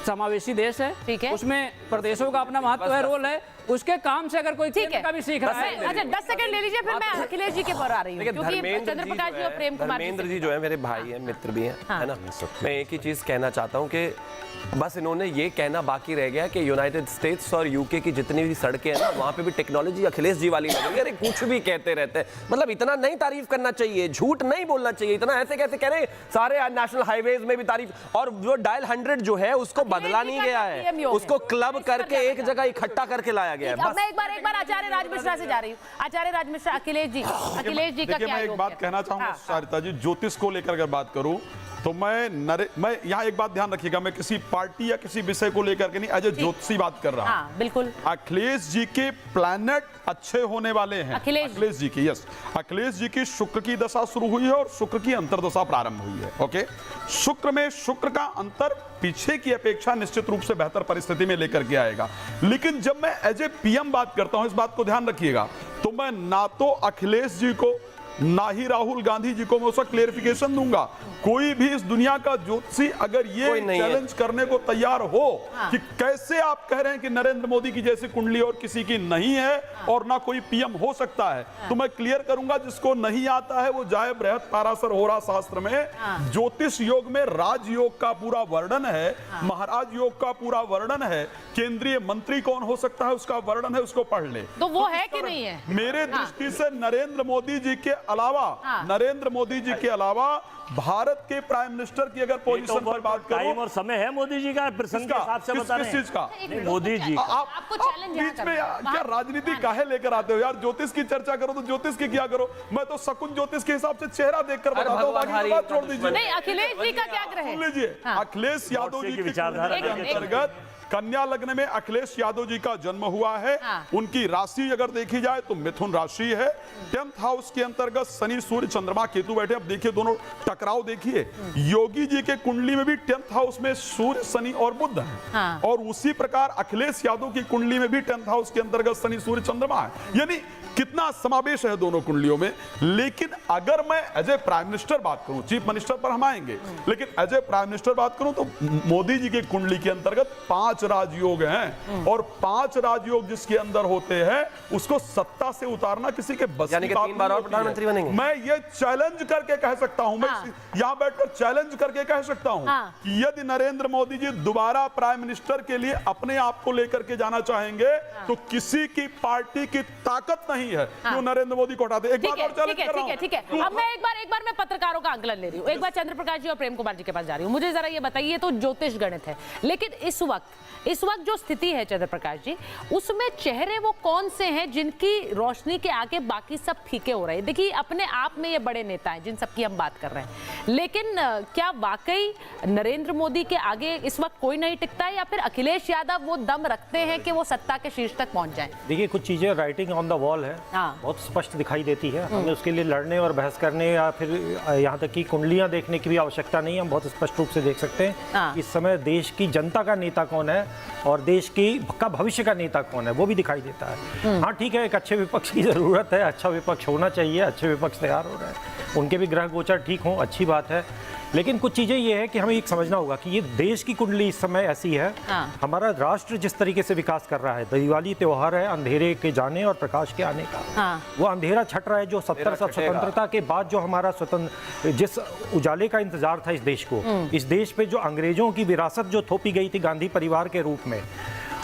[SPEAKER 9] समावेशी देश है, उसमें प्रदेशों का अपना महत्व है, रोल है, उसके काम से अगर कोई का भी सीख रहा है।
[SPEAKER 2] अच्छा 10 सेकंड ले लीजिए, फिर मैं अखिलेश जी के पर आ रही हूँ, क्योंकि चंद्रप्रकाश जी और प्रेम कुमार
[SPEAKER 8] धर्मेंद्र जी जो है मेरे भाई हैं, मित्र भी हैं, है ना। मैं एक ही चीज कहना चाहता हूँ कि बस इन्होंने ये कहना बाकी रह गया कि यूनाइटेड स्टेट्स और यूके की जितनी भी सड़कें हैं ना, वहाँ पे भी टेक्नोलॉजी अखिलेश जी वाली लग रही है। अरे कुछ भी कहते रहते हैं, मतलब इतना नहीं तारीफ करना चाहिए, झूठ नहीं बोलना चाहिए, इतना ऐसे कैसे कह रहे हैं। सारे नेशनल हाईवेज में भी तारीफ, और जो डायल 100 जो है उसको बदला नहीं गया है, उसको क्लब करके एक जगह इकट्ठा करके लाया गया है।
[SPEAKER 2] मैं एक बार आचार्य राज मिश्रा से जा रही हूँ। आचार्य राज मिश्रा, अखिलेश जी का क्या?
[SPEAKER 10] मैं एक बात कहना चाहूंगा सारिता जी, ज्योतिष को लेकर अगर बात करूं तो मैं यहाँ एक बात ध्यान रखिएगा, मैं किसी पार्टी या किसी विषय को लेकर के नहीं, एज ए ज्योतिषी बात कर रहा हूँ।
[SPEAKER 2] बिल्कुल।
[SPEAKER 10] अखिलेश जी के प्लैनेट अच्छे होने वाले हैं। अखिलेश जी की, यस, अखिलेश जी की शुक्र की दशा शुरू हुई है और शुक्र की अंतर्दशा प्रारंभ हुई है। ओके, शुक्र में शुक्र का अंतर पीछे की अपेक्षा निश्चित रूप से बेहतर परिस्थिति में लेकर के आएगा। लेकिन जब मैं एज ए पीएम बात करता हूं, इस बात को ध्यान रखिएगा, तो मैं ना तो अखिलेश जी को ना ही राहुल गांधी जी को मैं उसका क्लेरिफिकेशन दूंगा। कोई भी इस दुनिया का ज्योतिषी अगर ये चैलेंज करने को तैयार हो कि कैसे आप कह रहे हैं कि नरेंद्र मोदी की जैसी कुंडली और किसी की नहीं है और ना कोई पीएम हो सकता है, तो मैं क्लियर करूंगा, जिसको नहीं आता है वो जाए बृहत पाराशर होरा शास्त्र में ज्योतिष योग में राजयोग का पूरा वर्णन है, महाराज योग का पूरा वर्णन है, केंद्रीय मंत्री कौन हो सकता है उसका वर्णन है, उसको पढ़ ले।
[SPEAKER 2] तो वो है कि नहीं है?
[SPEAKER 10] मेरे दृष्टि से नरेंद्र मोदी जी के अलावा भारत के प्राइम मिनिस्टर की अगर पोजीशन पर बात करो,
[SPEAKER 7] टाइम और समय है मोदी जी का, प्रसंग के हिसाब से बता रहे हैं।
[SPEAKER 10] किस चीज का?
[SPEAKER 7] मोदी जी।
[SPEAKER 2] आपको चैलेंज
[SPEAKER 10] बीच में क्या राजनीति काहे लेकर आते हो यार? ज्योतिष की चर्चा करो तो ज्योतिष की क्या करो? मैं तो शकुन ज्योतिष के हिसाब से चेहरा देखकर बताता हूँ, बाकी बात छोड़ दीजिए।
[SPEAKER 2] नहीं, अखिलेश जी का क्या ग्रह है?
[SPEAKER 10] सुन लीजिए, अखिलेश यादव जी की विचारधारा के अंतर्गत कन्या लग्न में अखिलेश यादव जी का जन्म हुआ है। उनकी राशि अगर देखी जाए तो मिथुन राशि है। 10th हाउस के अंतर्गत शनि सूर्य चंद्रमा केतु बैठे। अब देखिए दोनों टकराव देखिए, योगी जी के कुंडली में भी 10th हाउस में सूर्य शनि और बुध है, और उसी प्रकार अखिलेश यादव की कुंडली में भी 10th हाउस के अंतर्गत शनि सूर्य चंद्रमा है। यानी कितना समावेश है दोनों कुंडलियों में। लेकिन अगर मैं एज ए प्राइम मिनिस्टर बात करूं, चीफ मिनिस्टर पर हम आएंगे, लेकिन एज ए प्राइम मिनिस्टर बात करूं तो मोदी जी की कुंडली के अंतर्गत 5 राजयोग हैं, और 5 राजयोग जिसके अंदर होते हैं उसको सत्ता से उतारना किसी के बस की बात
[SPEAKER 8] 3 बार और प्रधानमंत्री बनेंगे।
[SPEAKER 10] मैं ये चैलेंज करके कह सकता हूं, मैं यहां बैठकर चैलेंज करके कह सकता हूं कि यदि नरेंद्र मोदी जी दोबारा प्राइम मिनिस्टर के लिए अपने आप को लेकर के जाना चाहेंगे तो किसी की पार्टी की ताकत नहीं है जो नरेंद्र मोदी को हटाते। एक बात और चैलेंज कर रहा हूं।
[SPEAKER 2] ठीक है। अब मैं एक बार मैं पत्रकारों का आकलन ले रही हूँ। एक बार चंद्रप्रकाश जी और प्रेम कुमार जी के पास जा रही हूँ। मुझे जरा ये बताइए, तो ज्योतिष गणित है, लेकिन इस वक्त इस वक्त जो स्थिति है चंद्र प्रकाश जी, उसमें चेहरे वो कौन से हैं जिनकी रोशनी के आगे बाकी सब फीके हो रहे हैं? देखिए अपने आप में ये बड़े नेता हैं जिन सब की हम बात कर रहे हैं, लेकिन क्या वाकई नरेंद्र मोदी के आगे इस वक्त कोई नहीं टिकता है, या फिर अखिलेश यादव वो दम रखते हैं कि वो सत्ता के शीर्ष तक पहुंच जाएं?
[SPEAKER 7] देखिए कुछ चीज़ें राइटिंग ऑन द वॉल है, बहुत स्पष्ट दिखाई देती है। हमें उसके लिए लड़ने और बहस करने या फिर यहाँ तक कि कुंडलियाँ देखने की भी आवश्यकता नहीं है। हम बहुत स्पष्ट रूप से देख सकते हैं इस समय देश की जनता का नेता कौन है और देश का भविष्य का नेता कौन है, वो भी दिखाई देता है। हाँ ठीक है, एक अच्छे विपक्ष की ज़रूरत है, अच्छा विपक्ष होना चाहिए, अच्छे विपक्ष तैयार हो रहे हैं, उनके भी ग्रह गोचर ठीक हों, अच्छी बात है। लेकिन कुछ चीज़ें ये है कि हमें एक समझना होगा कि ये देश की कुंडली इस समय ऐसी है, हमारा राष्ट्र जिस तरीके से विकास कर रहा है, दिवाली त्योहार है अंधेरे के जाने और प्रकाश के आने का, वो अंधेरा छट रहा है जो 70 साल स्वतंत्रता के बाद जो हमारा जिस उजाले का इंतजार था इस देश को, इस देश पे जो अंग्रेजों की विरासत जो थोपी गई थी गांधी परिवार के रूप में,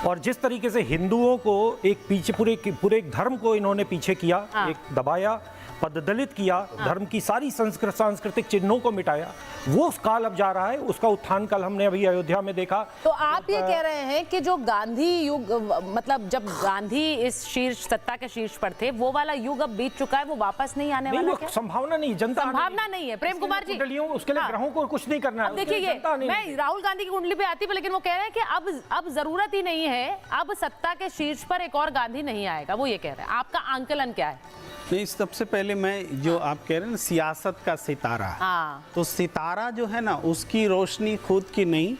[SPEAKER 7] और जिस तरीके से हिंदुओं को एक पीछे पूरे एक धर्म को इन्होंने पीछे किया, एक दबाया, पददलित किया, धर्म की सारी सांस्कृतिक चिन्हों को मिटाया, वो काल अब जा रहा है, उसका उत्थान कल हमने अभी अयोध्या में देखा।
[SPEAKER 2] तो आप ये कह रहे हैं कि जो गांधी युग, मतलब जब गांधी इस सत्ता के शीर्ष पर थे, वो वाला युग अब बीत चुका है, वो वापस नहीं आने वाला क्या?
[SPEAKER 7] संभावना नहीं, जनता
[SPEAKER 2] संभावना नहीं है। प्रेम कुमार जी,
[SPEAKER 7] उसके लिए ग्रहों को कुछ नहीं करना है।
[SPEAKER 2] देखिए ये मैं राहुल गांधी की कुंडली पे आती हूँ, लेकिन वो कह रहे हैं कि अब जरूरत ही नहीं है, अब सत्ता के शीर्ष पर एक और गांधी नहीं आएगा, वो ये कह रहे हैं। आपका आंकलन क्या है?
[SPEAKER 11] नहीं, सबसे पहले मैं जो आप कह रहे हैं सियासत का सितारा, तो सितारा जो है ना, उसकी रोशनी खुद की नहीं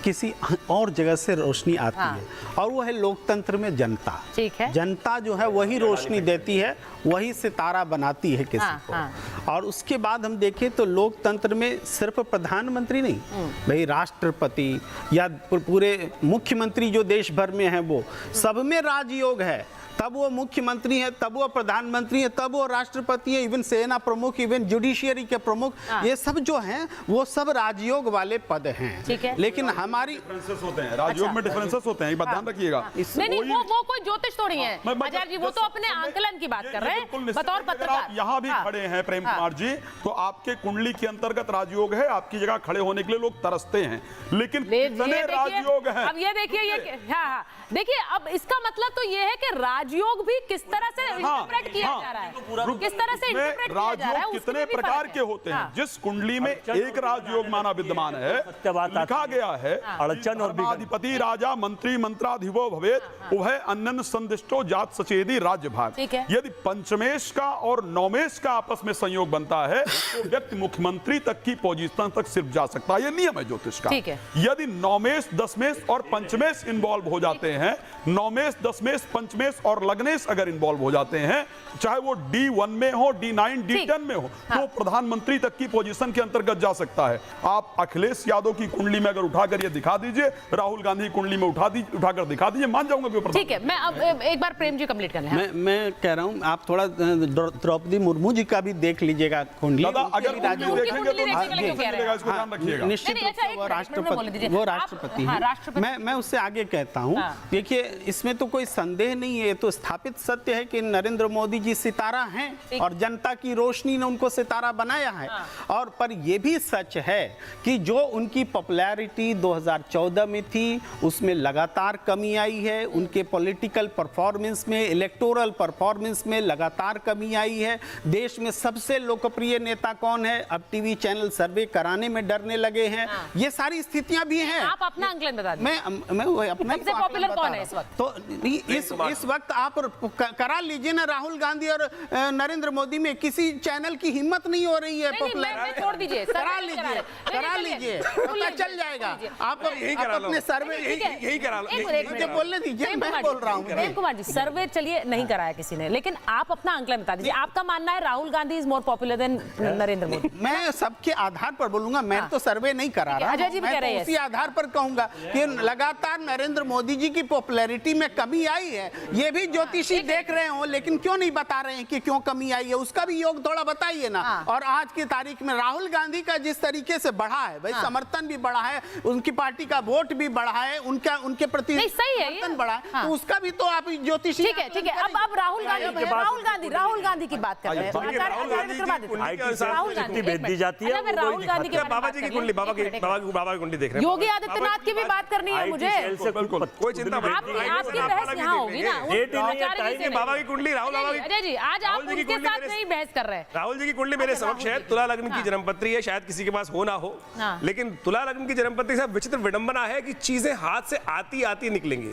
[SPEAKER 11] किसी और जगह से रोशनी आती है, और वो है लोकतंत्र में जनता।
[SPEAKER 2] ठीक है,
[SPEAKER 11] जनता जो है वही रोशनी देती है, वही सितारा बनाती है किसी को। और उसके बाद हम देखें तो लोकतंत्र में सिर्फ प्रधानमंत्री नहीं, भाई राष्ट्रपति या पूरे मुख्यमंत्री जो देश भर में है, वो सब में राजयोग है। तब वो मुख्यमंत्री है, तब वो प्रधानमंत्री है, तब वो राष्ट्रपति है, इवन सेना प्रमुख, इवन जुडिशियरी के प्रमुख, ये सब जो हैं वो सब राजयोग वाले पद हैं।
[SPEAKER 2] ठीक है,
[SPEAKER 11] लेकिन हमारी
[SPEAKER 10] डिफरेंसेस होते हैं, राजयोग में डिफरेंसेस होते हैं, ये बात ध्यान रखिएगा।
[SPEAKER 2] नहीं, वो कोई ज्योतिष थोड़ी है आचार्य जी, वो तो अपने आंकलन की बात कर रहे हैं बतौर पत्रकार।
[SPEAKER 10] यहाँ भी खड़े हैं प्रेम कुमार जी, तो आपके कुंडली के अंतर्गत राजयोग है, आपकी जगह खड़े होने के लिए लोग तरसते हैं, लेकिन कितने राजयोग हैं?
[SPEAKER 2] अब ये देखिए, ये देखिए, अब इसका मतलब तो ये है कि राजयोग भी किस तरह से इंटरप्रेट किया जा रहा है, किस तरह से इंटरप्रेट किया जा रहा है,
[SPEAKER 10] कितने प्रकार के होते हैं। जिस कुंडली में एक राजयोग माना विद्यमान है, लिखा गया है अधिपति राजा मंत्री मंत्राधिपो भवेत् उभय अन्नन संदिष्टो जात सचेदी राज्य भाग। यदि पंचमेश का और नौमेश का आपस में संयोग बनता है तो व्यक्ति मुख्यमंत्री तक की पोजीशन तक सिर्फ जा सकता है, ये नियम है ज्योतिष का। यदि नौमेश, दसमेश और पंचमेश इन्वॉल्व हो जाते हैं, नौमेश, दसमेश, पंचमेश और लग्नेश अगर इन्वॉल्व हो जाते हैं, चाहे वो D1 में हो, D9, D10 में हो, तो प्रधानमंत्री तक की पोजीशन के अंतर्गत जा सकता है। आप अखिलेश यादव की कुंडली में अगर उठाकर ये दिखा दीजिए, राहुल गांधी की कुंडली में उठाकर दिखा दीजिए, मान जाऊंगा कि
[SPEAKER 2] ठीक है। मैं अब एक बार प्रेम जी कंप्लीट कर लें।
[SPEAKER 11] मैं कह रहा हूं आप थोड़ा द्रौपदी मुर्मू जी का भी देख लीजिएगा कुंडली,
[SPEAKER 10] अगर देखेंगे तो ध्यान रखिएगा,
[SPEAKER 11] निश्चित रूप से वो राष्ट्रपति हैं। मैं उससे आगे कहता हूं, देखिए इसमें तो कोई संदेह नहीं है, तो स्थापित सत्य है कि नरेंद्र मोदी जी सितारा हैं और जनता की रोशनी ने उनको सितारा बनाया है। और पर यह भी सच है कि जो उनकी पॉपुलैरिटी 2014 में थी, उसमें लगातार कमी आई है, उनके पॉलिटिकल परफॉर्मेंस में, इलेक्टोरल परफॉर्मेंस में लगातार कमी आई है। देश में सबसे लोकप्रिय नेता कौन है, अब टीवी चैनल सर्वे कराने में डरने लगे हैं। ये सारी स्थितियां भी हैं।
[SPEAKER 2] आप अपना आंकलन बता दीजिए।
[SPEAKER 11] मैं अपना
[SPEAKER 2] सबसे पॉपुलर कौन है इस वक्त?
[SPEAKER 11] तो इस वक्त आप करा लीजिए ना, राहुल गांधी और नरेंद्र मोदी में किसी चैनल की हिम्मत नहीं हो रही है।
[SPEAKER 2] छोड़ दीजिए,
[SPEAKER 11] करा लीजिए, पता चल जाएगा। आप अपने सर्वे यही करा लो, बोलने दीजिए, मैं बोल रहा हूँ।
[SPEAKER 2] प्रेम कुमार जी, सर्वे चलिए नहीं कराया किसी ने, लेकिन आप अपना आंकलन बता दीजिए। आपका मानना है Rahul Gandhi is more popular than Narendra Modi?
[SPEAKER 11] मैं सबके आधार पर बोलूंगा, मैं तो सर्वे नहीं करा रहा, मैं तो उसी आधार पर कहूंगा कि लगातार नरेंद्र मोदी जी की पॉपुलैरिटी में कमी आई है। ये भी सभी ज्योतिषी देख रहे हो, लेकिन क्यों नहीं बता रहे हैं कि क्यों कमी आई है? उसका भी योग थोड़ा बताइए ना। और आज की तारीख में राहुल गांधी का जिस तरीके से बढ़ा है भाई, समर्थन भी बढ़ा है, उनकी पार्टी का वोट भी बढ़ा है, उनके प्रति समर्थन बढ़ा है, तो उसका भी तो आप ज्योतिषी।
[SPEAKER 2] ठीक है, ठीक है। अब राहुल गांधी की बात कर रहे हैं।
[SPEAKER 7] राहुल गांधी भेज दी जाती है।
[SPEAKER 2] राहुल गांधी के
[SPEAKER 1] बाबा जी की कुंडली, बाबा की कुंडली देख रहे हैं।
[SPEAKER 2] योगी आदित्यनाथ की भी बात करनी है मुझे।
[SPEAKER 1] कोई चिंता
[SPEAKER 2] आपकी बहस यहाँ होगी ना।
[SPEAKER 1] बाबा की कुंडली, राहुल बाबा की।
[SPEAKER 2] अजय जी, आज आप उनके साथ नहीं बहस कर रहे हैं।
[SPEAKER 1] राहुल जी की कुंडली मेरे समक्ष है। तुला लग्न की जन्मपत्री है, शायद किसी के पास हो ना हो, लेकिन तुला लग्न की जन्मपत्री से विचित्र विडंबना है कि चीजें हाथ से आती आती निकलेंगी।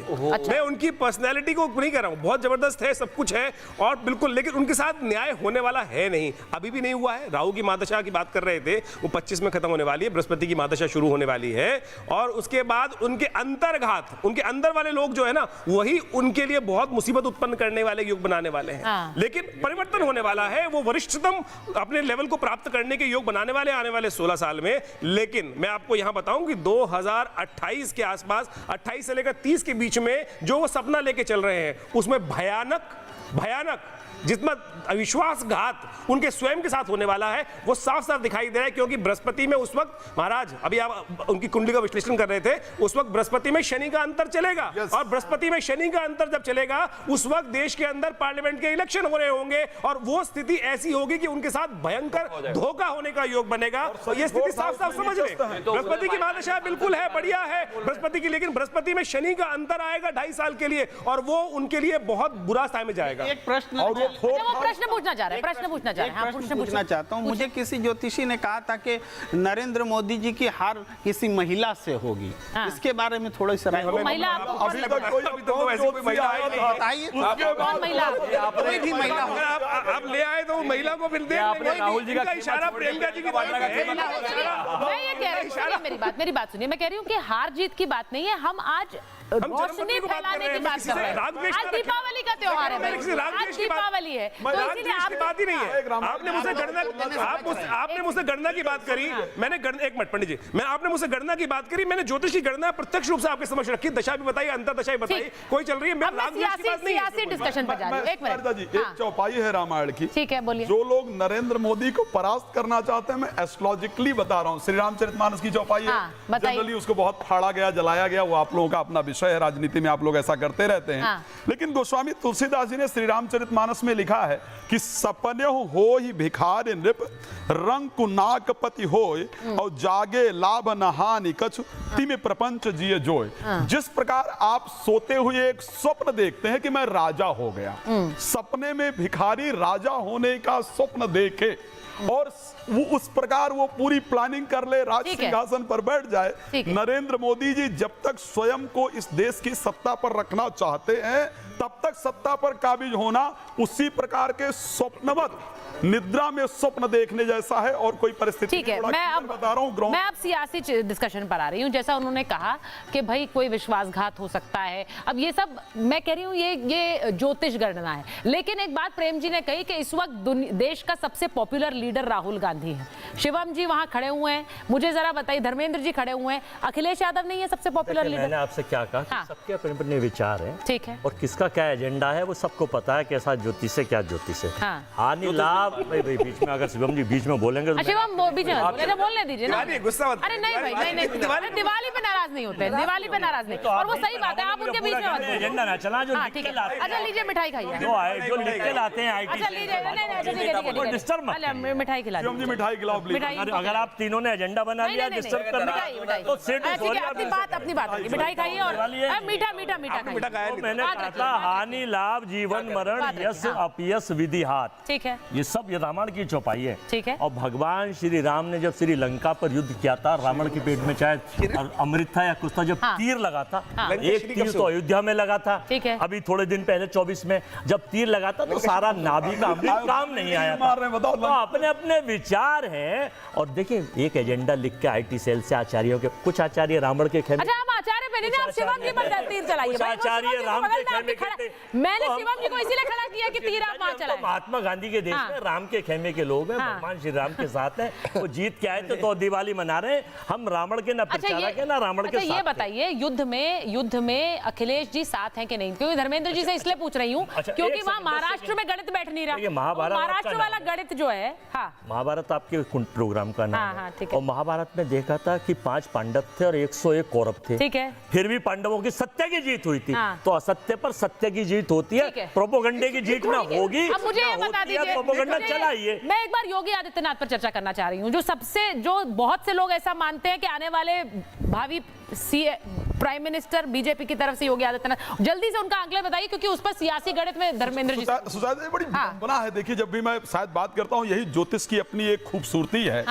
[SPEAKER 1] मैं उनकी पर्सनैलिटी को नहीं कर रहा हूँ, बहुत जबरदस्त है, सब कुछ है और बिल्कुल, लेकिन उनके साथ न्याय होने वाला है नहीं, अभी भी नहीं हुआ है। राहु की महादशा की बात कर रहे थे, वो 25 में खत्म होने वाली है, बृहस्पति की महादशा शुरू होने वाली है और उसके बाद उनके अंतर्घात, उनके अंदर वाले लोग जो है ना, वही उनके लिए बहुत मुसीबत उत्पन्न करने वाले योग बनाने वाले हैं। लेकिन परिवर्तन होने वाला है, वो वरिष्ठतम अपने लेवल को प्राप्त करने के योग बनाने वाले आने वाले 16 साल में। लेकिन मैं आपको यहां बताऊं कि 2028 के आसपास, 28 से लेकर 30 के बीच में जो वो सपना लेके चल रहे हैं, उसमें भयानक जितना अविश्वासघात उनके स्वयं के साथ होने वाला है, वो साफ साफ दिखाई दे रहा है। क्योंकि बृहस्पति में उस वक्त, महाराज अभी आप उनकी कुंडली का विश्लेषण कर रहे थे, उस वक्त बृहस्पति में शनि का अंतर चलेगा और बृहस्पति में शनि का अंतर जब चलेगा, उस वक्त देश के अंदर पार्लियामेंट के इलेक्शन हो रहे होंगे और वो स्थिति ऐसी होगी कि उनके साथ भयंकर धोखा होने का योग बनेगा। और ये स्थिति साफ साफ समझ लें। बृहस्पति की महादशा बिल्कुल है, बढ़िया है बृहस्पति की, लेकिन बृहस्पति में शनि का अंतर आएगा 2.5 साल के लिए और वो उनके लिए बहुत बुरा समय में जाएगा।
[SPEAKER 11] एक प्रश्न,
[SPEAKER 2] प्रश्न पूछना चाह रहे हैं, प्रश्न पूछना चाह रहे हैं।
[SPEAKER 11] प्रश्न पूछना चाहता हूं। मुझे किसी ज्योतिषी ने कहा था कि नरेंद्र मोदी जी की हार किसी महिला से होगी, इसके बारे में थोड़ी सी राय।
[SPEAKER 2] महिला
[SPEAKER 1] अभी तक ऐसी कोई महिला आई नहीं,
[SPEAKER 11] बताइए
[SPEAKER 2] कौन महिला?
[SPEAKER 11] कोई भी महिला हो,
[SPEAKER 1] आप ले आए तो महिला को फिर देख लेंगे।
[SPEAKER 7] राहुल जी का
[SPEAKER 1] इशारा प्रियंका जी की बात
[SPEAKER 2] मैं ये कह रही हूँ, मेरी बात सुनिए, मैं कह रही हूँ कि हार जीत की बात नहीं है, हम आज रोशनी फैलाने की बात कर रहे हैं। आज दीपावली का त्योहार है, आज दीपावली है, तो इसीलिए आप
[SPEAKER 1] बात ही नहीं है। आपने मुझसे गणना की बात करी, मैंने एक मिनट पंडित जी, आपने मुझसे गणना की बात करी, मैंने ज्योतिष की गणना प्रत्यक्ष रूप से आपके समक्ष रखी, दशा भी बताई, अंतर दशा भी बताई, कोई चल रही है। मैं
[SPEAKER 2] सियासी डिस्कशन पर जा रही हूं। एक मिनट,
[SPEAKER 10] एक चौपाई है रामायण की,
[SPEAKER 2] ठीक है, बोलिए।
[SPEAKER 10] जो लोग नरेंद्र मोदी को परास्त करना चाहते हैं, मैं एस्ट्रोलॉजिकली बता रहा हूँ, श्री रामचरितमानस की चौपाई है, जनरली उसको बहुत फाड़ा गया, जलाया गया, वो आप लोगों का अपना विषय है, राजनीति में आप लोग ऐसा करते रहते हैं। लेकिन गोस्वामी तुलसीदास जी ने श्री रामचरितमानस में लिखा है कि सपने हो ही भिखारी नृप, रंग कुनाकपति होय और जागे लाभ न हानि कछु, तिमि प्रपंच जिये जोय। जिस प्रकार आप सोते हुए एक स्वप्न देखते हैं कि मैं राजा हो गया, सपने में भिखारी राजा होने का स्वप्न देखे और वो उस प्रकार वो पूरी प्लानिंग कर ले, राज सिंहासन पर बैठ जाए। नरेंद्र मोदी जी जब तक स्वयं को इस देश की सत्ता पर रखना चाहते हैं, तब तक सत्ता पर काबिज होना उसी प्रकार के स्वप्नवत निद्रा में स्वप्न देखने जैसा है और कोई परिस्थिति।
[SPEAKER 2] ठीक है, मैं
[SPEAKER 10] बता रहा हूं,
[SPEAKER 2] मैं अब सियासी डिस्कशन पर आ रही हूं। जैसा उन्होंने कहा कि भाई कोई विश्वासघात हो सकता है, अब ये सब मैं कह रही हूं ये ज्योतिष गणना है। लेकिन एक बात प्रेम जी ने कही कि इस वक्त देश का सबसे पॉपुलर लीडर राहुल गांधी है। शिवम जी वहां खड़े हुए हैं, मुझे जरा बताइए, धर्मेंद्र जी खड़े हुए हैं, अखिलेश यादव नहीं है सबसे पॉपुलर लीडर?
[SPEAKER 7] मैंने आपसे क्या कहा, सबके अपने अपने विचार है,
[SPEAKER 2] ठीक है,
[SPEAKER 7] और किसका क्या एजेंडा है वो सबको पता है, कैसा ज्योतिष है क्या ज्योतिष है। हानि लाभ, भाई बीच में अगर शिवम जी बीच में बोलेंगे तो
[SPEAKER 2] शिवम बीच में बोलने दीजिए ना, गुस्सा मत। अरे नहीं भाई, नहीं, दिवाली पे नाराज नहीं होते, दिवाली पे नाराज नहीं, और वो सही बात है, आप उनके बीच में
[SPEAKER 7] एजेंडा ना चला जो लिख के लाते हैं।
[SPEAKER 2] अच्छा लीजिए, मिठाई खाइए,
[SPEAKER 7] जो लिख के लाते हैं आईटी।
[SPEAKER 2] अच्छा लीजिए, डिस्टर्ब मत, मिठाई खिला दीजिए,
[SPEAKER 10] मिठाई खिलाओ प्लीज।
[SPEAKER 7] अगर आप तीनों ने एजेंडा बना लिया डिस्टर्ब करना तो
[SPEAKER 2] अपनी बात मिठाई खाइए और मीठा खाइए।
[SPEAKER 7] मैंने कहा हानि लाभ जीवन मरण यश अपयश विधि हाथ, ठीक है, ये सब ये रामायण की चौपाई है, ठीक है। और भगवान श्री राम ने जब श्रीलंका पर युद्ध किया था, रावण की पेट में चाहे अमृत था या कुछ था, जब तीर लगा था, एक तीर तो अयोध्या में लगा था, ठीक है। अभी थोड़े दिन पहले 24 में जब तीर लगा था तो सारा नाभि का अमृत काम नहीं आया था, तो अपने अपने अपने विचार हैं। और देखिए एक एजेंडा लिख के आईटी सेल से आचार्यों के, कुछ आचार्य रावण के खेमे,
[SPEAKER 2] अच्छा हम आचार्य पे नहीं, आप शिवम जी पर तीर चलाइए।
[SPEAKER 7] कुछ आचार्य राम के खेमे के थे।
[SPEAKER 2] मैंने
[SPEAKER 7] तो
[SPEAKER 2] शिवम जी को इसीलिए खड़ा किया कि तीर आप वहां चलाएं।
[SPEAKER 7] महात्मा गांधी के देश में राम के खेमे के लोग हैं, भगवान श्री राम के साथ हैं। वो जीत के आए तो दिवाली मना रहे हैं। हम रावण के ना प्रचारक के ना रावण के साथ।
[SPEAKER 2] ये बताइए युद्ध में अखिलेश जी साथ हैं कि नहीं? क्योंकि धर्मेंद्र जी से इसलिए पूछ रही हूँ क्योंकि वहाँ महाराष्ट्र में गणित बैठ नहीं रहा। महाराष्ट्र वाला गणित जो है, हाँ
[SPEAKER 7] महाभारत आपके प्रोग्राम का नाम
[SPEAKER 2] हाँ,
[SPEAKER 7] है। और महाभारत में देखा था कि 5 पांडव थे और 101 कौरव थे।
[SPEAKER 2] ठीक है।
[SPEAKER 7] फिर भी पांडवों की सत्य की जीत हुई थी। तो असत्य पर सत्य की जीत होती है, प्रोपोगंडे की जीत ना होगी।
[SPEAKER 2] अब मुझे ये बता दीजिए,
[SPEAKER 7] प्रोपोगंडा चलाइए।
[SPEAKER 2] मैं एक बार योगी आदित्यनाथ पर चर्चा करना चाह रही हूँ, जो बहुत से लोग ऐसा मानते हैं कि आने वाले भावी प्राइम मिनिस्टर बीजेपी की तरफ से योगी आदित्यनाथ, जल्दी से उनका आंकड़े बताइए क्योंकि उस पर सियासी गणित में धर्मेंद्र जी
[SPEAKER 10] सुजाता बड़ी बना है। देखिए जब भी मैं शायद बात करता हूं, यही ज्योतिष की अपनी एक खूबसूरती है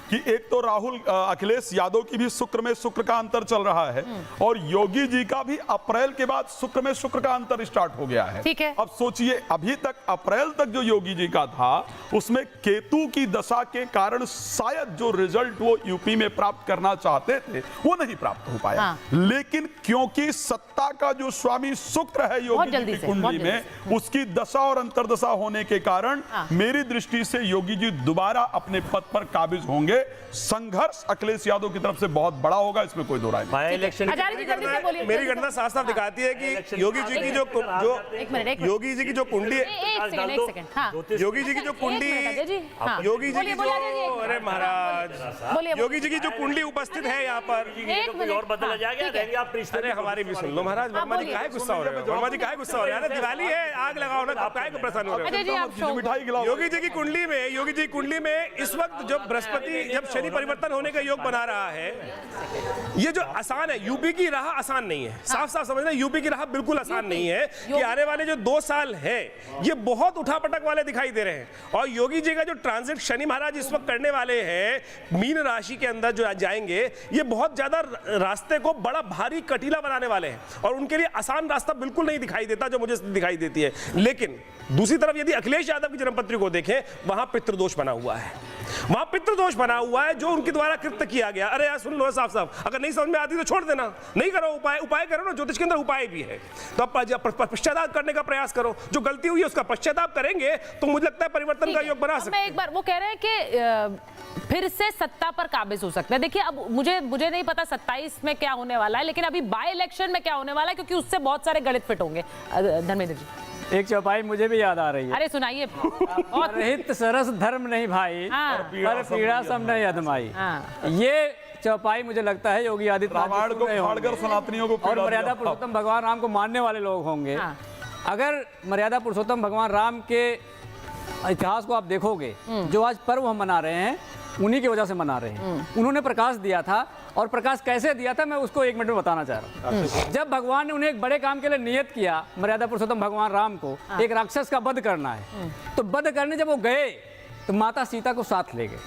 [SPEAKER 10] कि एक तो राहुल अखिलेश यादव की भी शुक्र में शुक्र का अंतर चल रहा है और योगी जी का भी अप्रैल के बाद शुक्र में शुक्र का अंतर स्टार्ट हो गया है।
[SPEAKER 2] ठीक है।
[SPEAKER 10] अब सोचिए अभी तक अप्रैल तक जो योगी जी का था उसमें केतु की दशा के कारण शायद जो रिजल्ट वो यूपी में प्राप्त करना चाहते थे वो नहीं प्राप्त हो पाया। लेकिन क्योंकि सत्ता का जो स्वामी शुक्र है योगी जी की कुंडली में, उसकी दशा और अंतरदशा होने के कारण मेरी दृष्टि से योगी जी दोबारा अपने पद पर काबिज होंगे। संघर्ष अखिलेश यादव की तरफ से बहुत बड़ा होगा, इसमें कोई दो राय नहीं।
[SPEAKER 1] मेरी गणना साफ साफ दिखाती है कि योगी जी की जो योगी जी की जो कुंडली, योगी जी की जो कुंडली, योगी जी की जो, अरे महाराज, योगी जी की जो कुंडली उपस्थित है यहाँ पर
[SPEAKER 7] और बदला जाएगा।
[SPEAKER 1] अरे हमारी भी सुन लो महाराज। वर्मा जी काहे गुस्सा हो रहे हो? वर्मा जी काहे गुस्सा हो रहे हैं? दिवाली है, आग लगाओ ना, काहे को प्रसन्न हो रहे हो? योगी जी की कुंडली में इस वक्त जब बृहस्पति, जब शनि परिवर्तन होने का योग बना रहा है, ये जो आसान है, यूपी की राह आसान नहीं है। साफ साफ समझना, यूपी की राह बिल्कुल आसान नहीं है कि आने वाले जो 2 साल है ये बहुत उठापटक वाले दिखाई दे रहे हैं। और योगी जी का जो ट्रांजिट शनि महाराज इस वक्त करने वाले हैं मीन राशि के अंदर जो जाएंगे, ये बहुत ज्यादा रास्ते को बड़ा भारी कटीला बनाने वाले हैं और उनके लिए आसान रास्ता बिल्कुल नहीं दिखाई देता जो मुझे दिखाई देती है। लेकिन दूसरी तरफ यदि अखिलेश यादव की जन्मपत्री को देखें, वहां पितृदोष बना हुआ है, वहां पितृदोष बना हुआ है जो उनके द्वारा कृत्य किया गया। अरे यार सुन लो साफ साफ, अगर नहीं समझ में आती तो छोड़ देना, नहीं करो उपाय करो ना, ज्योतिष के अंदर उपाय भी है। तो आप पश्चाताप करने का प्रयास करो, जो गलती हुई है उसका पश्चाताप करेंगे तो मुझे लगता है परिवर्तन का योग बना सकते हैं।
[SPEAKER 2] एक बार वो कह रहे हैं कि फिर से सत्ता पर काबिज हो सकते हैं। देखिए अब मुझे नहीं पता 27 में क्या होने वाला है, लेकिन अभी बाय इलेक्शन में क्या होने वाला है, क्योंकि उससे बहुत सारे गणित फिट होंगे। धर्मेंद्र जी
[SPEAKER 9] एक चौपाई मुझे भी याद आ रही है।
[SPEAKER 2] अरे सुनाइए।
[SPEAKER 9] हित सरस धर्म नहीं भाई, पर पीड़ा सब नहीं अदमाई। ये चौपाई मुझे लगता है योगी आदित्यनाथ को
[SPEAKER 10] सनातनियों को
[SPEAKER 9] और मर्यादा पुरुषोत्तम भगवान राम को मानने वाले लोग होंगे। अगर मर्यादा पुरुषोत्तम भगवान राम के इतिहास को आप देखोगे, जो आज पर्व हम मना रहे हैं उन्हीं की वजह से मना रहे हैं। उन्होंने प्रकाश दिया था, और प्रकाश कैसे दिया था मैं उसको 1 मिनट में बताना चाह रहा हूँ। जब भगवान ने उन्हें एक बड़े काम के लिए नियत किया, मर्यादा पुरुषोत्तम भगवान राम को एक राक्षस का वध करना है, तो वध करने जब वो गए तो माता सीता को साथ ले गए,